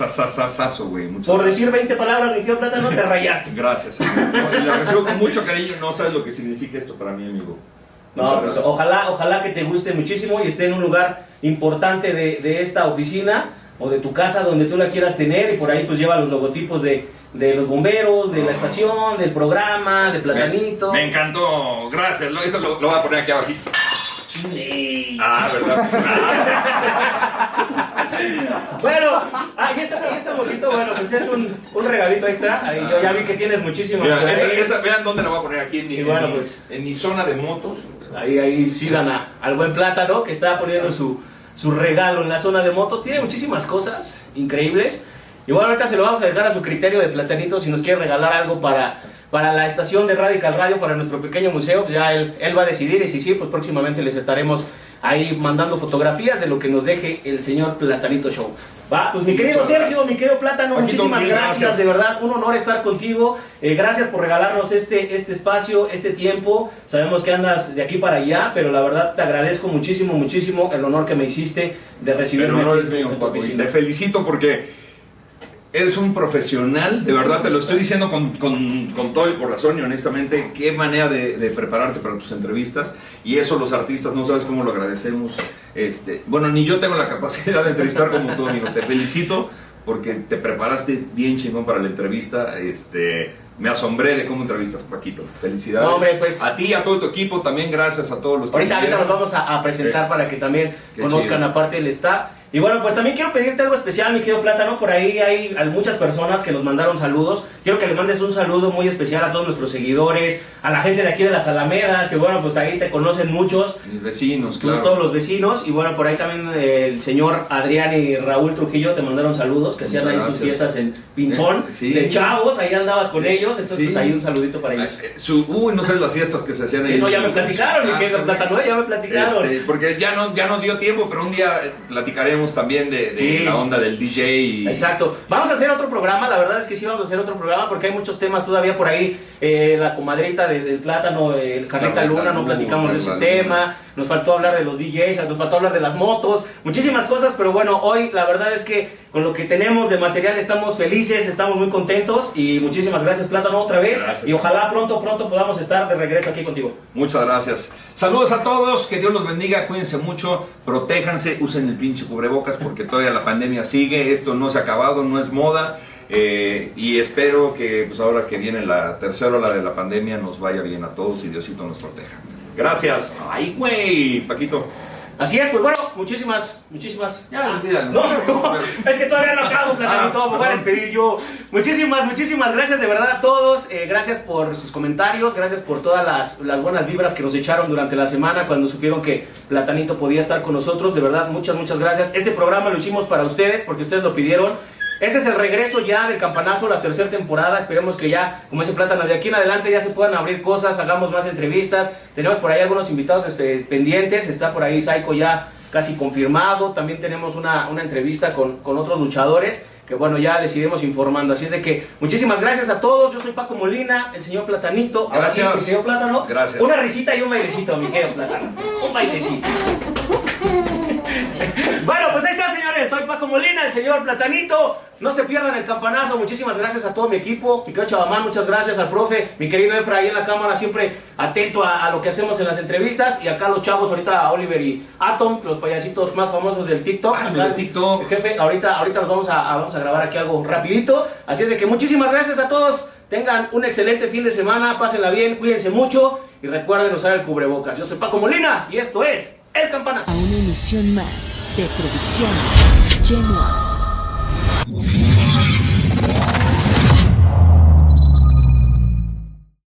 güey. Muchas Por gracias. decir 20 palabras, mi querido Plátano, te rayaste. Gracias, amigo. Y la recibo con mucho cariño. No sabes lo que significa esto para mí, amigo. No, Muchas pues gracias. ojalá que te guste muchísimo y esté en un lugar importante de esta oficina o de tu casa donde tú la quieras tener, y por ahí pues lleva los logotipos de los bomberos, de la estación, del programa, de Platanito. Me encantó. Gracias. Esto lo voy a poner aquí abajito. Sí. Ah, ¿verdad? Bueno, y este bonito, bueno, pues es un regalito extra. Ahí yo ya vi que tienes muchísimas. Mira, por ahí. vean dónde la voy a poner aquí Y bueno, pues, en mi zona de motos. Ahí sigan al buen Plátano que está poniendo su regalo en la zona de motos. Tiene muchísimas cosas increíbles. Y bueno, ahorita se lo vamos a dejar a su criterio de Platanito. Si nos quiere regalar algo para la estación de Radical Radio, para nuestro pequeño museo, pues ya él va a decidir. Y si sí, pues próximamente les estaremos ahí mandando fotografías de lo que nos deje el señor Platanito Show. Va, pues mi querido Sergio, mi querido Plátano, Paquito, muchísimas mil gracias, de verdad, un honor estar contigo. Gracias por regalarnos este espacio, este tiempo. Sabemos que andas de aquí para allá, pero la verdad te agradezco muchísimo el honor que me hiciste de recibirme. Pero no aquí es mío, en tu papi. oficina. Te felicito porque eres un profesional, de verdad te lo estoy diciendo con todo el corazón y honestamente, qué manera de prepararte para tus entrevistas, y eso los artistas no sabes cómo lo agradecemos. Bueno, ni yo tengo la capacidad de entrevistar como tú, amigo. Te felicito porque te preparaste bien chingón para la entrevista. Me asombré de cómo entrevistas, Paquito. Felicidades. No, hombre, pues, a ti y a todo tu equipo también, gracias a todos los que ahorita vinieron. nos vamos a presentar Sí. para que también Qué conozcan chido. aparte del staff. Y bueno, pues también quiero pedirte algo especial, mi querido Plátano. Por ahí hay muchas personas que nos mandaron saludos. Quiero que le mandes un saludo muy especial a todos nuestros seguidores, a la gente de aquí de las Alamedas, que bueno, pues ahí te conocen muchos, Mis vecinos, claro. todos los vecinos. Y bueno, por ahí también el señor Adrián y Raúl Trujillo te mandaron saludos, que hacían ahí Muchas sus gracias. fiestas en Pinzón, Sí. de chavos, ahí andabas con ellos. Entonces, Sí. pues ahí un saludito para ellos. Uy, no sabes las fiestas que se hacían ahí. Sí, no, ya me platicaron, mi querido Plátano, ya me platicaron. Porque ya no dio tiempo, pero un día platicaremos también de Sí. la onda del DJ. Y... Exacto. Vamos a hacer otro programa, la verdad es que sí vamos a hacer otro programa porque hay muchos temas todavía por ahí. La comadrita del Plátano, Carlita Luna, no platicamos de ese Carlita tema. Nos faltó hablar de los DJs, nos faltó hablar de las motos, muchísimas cosas, pero bueno, hoy la verdad es que con lo que tenemos de material estamos felices, estamos muy contentos y muchísimas gracias, Plátano, otra vez. Gracias. Y ojalá pronto podamos estar de regreso aquí contigo. Muchas gracias. Saludos a todos, que Dios los bendiga, cuídense mucho, protéjanse, usen el pinche cubrebocas porque todavía la pandemia sigue, esto no se ha acabado, no es moda. Y espero que pues ahora que viene la tercera ola de la pandemia nos vaya bien a todos y Diosito nos proteja. Gracias. Ay, güey, Paquito. Así es, pues bueno, muchísimas. Ya, olvídalo. No, es que todavía no acabo, Platanito, me voy a perdón. despedir yo. Muchísimas gracias de verdad a todos. Gracias por sus comentarios, gracias por todas las buenas vibras que nos echaron durante la semana cuando supieron que Platanito podía estar con nosotros. De verdad, muchas gracias. Este programa lo hicimos para ustedes porque ustedes lo pidieron. Este es el regreso ya del Campanazo, la tercera temporada. Esperemos que ya, como dice Plátano, de aquí en adelante ya se puedan abrir cosas, hagamos más entrevistas. Tenemos por ahí algunos invitados pendientes. Está por ahí Psycho ya casi confirmado. También tenemos una entrevista con otros luchadores que bueno, ya les iremos informando. Así es de que muchísimas gracias a todos. Yo soy Paco Molina, el señor Platanito. Gracias. Ahora sí, el señor Plátano. Gracias. Una risita y un bailecito, mi querido Plátano. Un bailecito. Bueno, pues ahí está, señores. Soy Paco Molina, el señor Platanito. No se pierdan el Campanazo. Muchísimas gracias a todo mi equipo. Mi querido Chabamán, muchas gracias al profe. Mi querido Efra ahí en la cámara, siempre atento a lo que hacemos en las entrevistas. Y acá los chavos, ahorita a Oliver y Atom, los payasitos más famosos del TikTok. Del TikTok. El jefe, ahorita nos vamos a grabar aquí algo rapidito. Así es de que muchísimas gracias a todos. Tengan un excelente fin de semana. Pásenla bien, cuídense mucho. Y recuerden usar el cubrebocas. Yo soy Paco Molina y esto es El Campanazo. A una emisión más de Producción Genoa.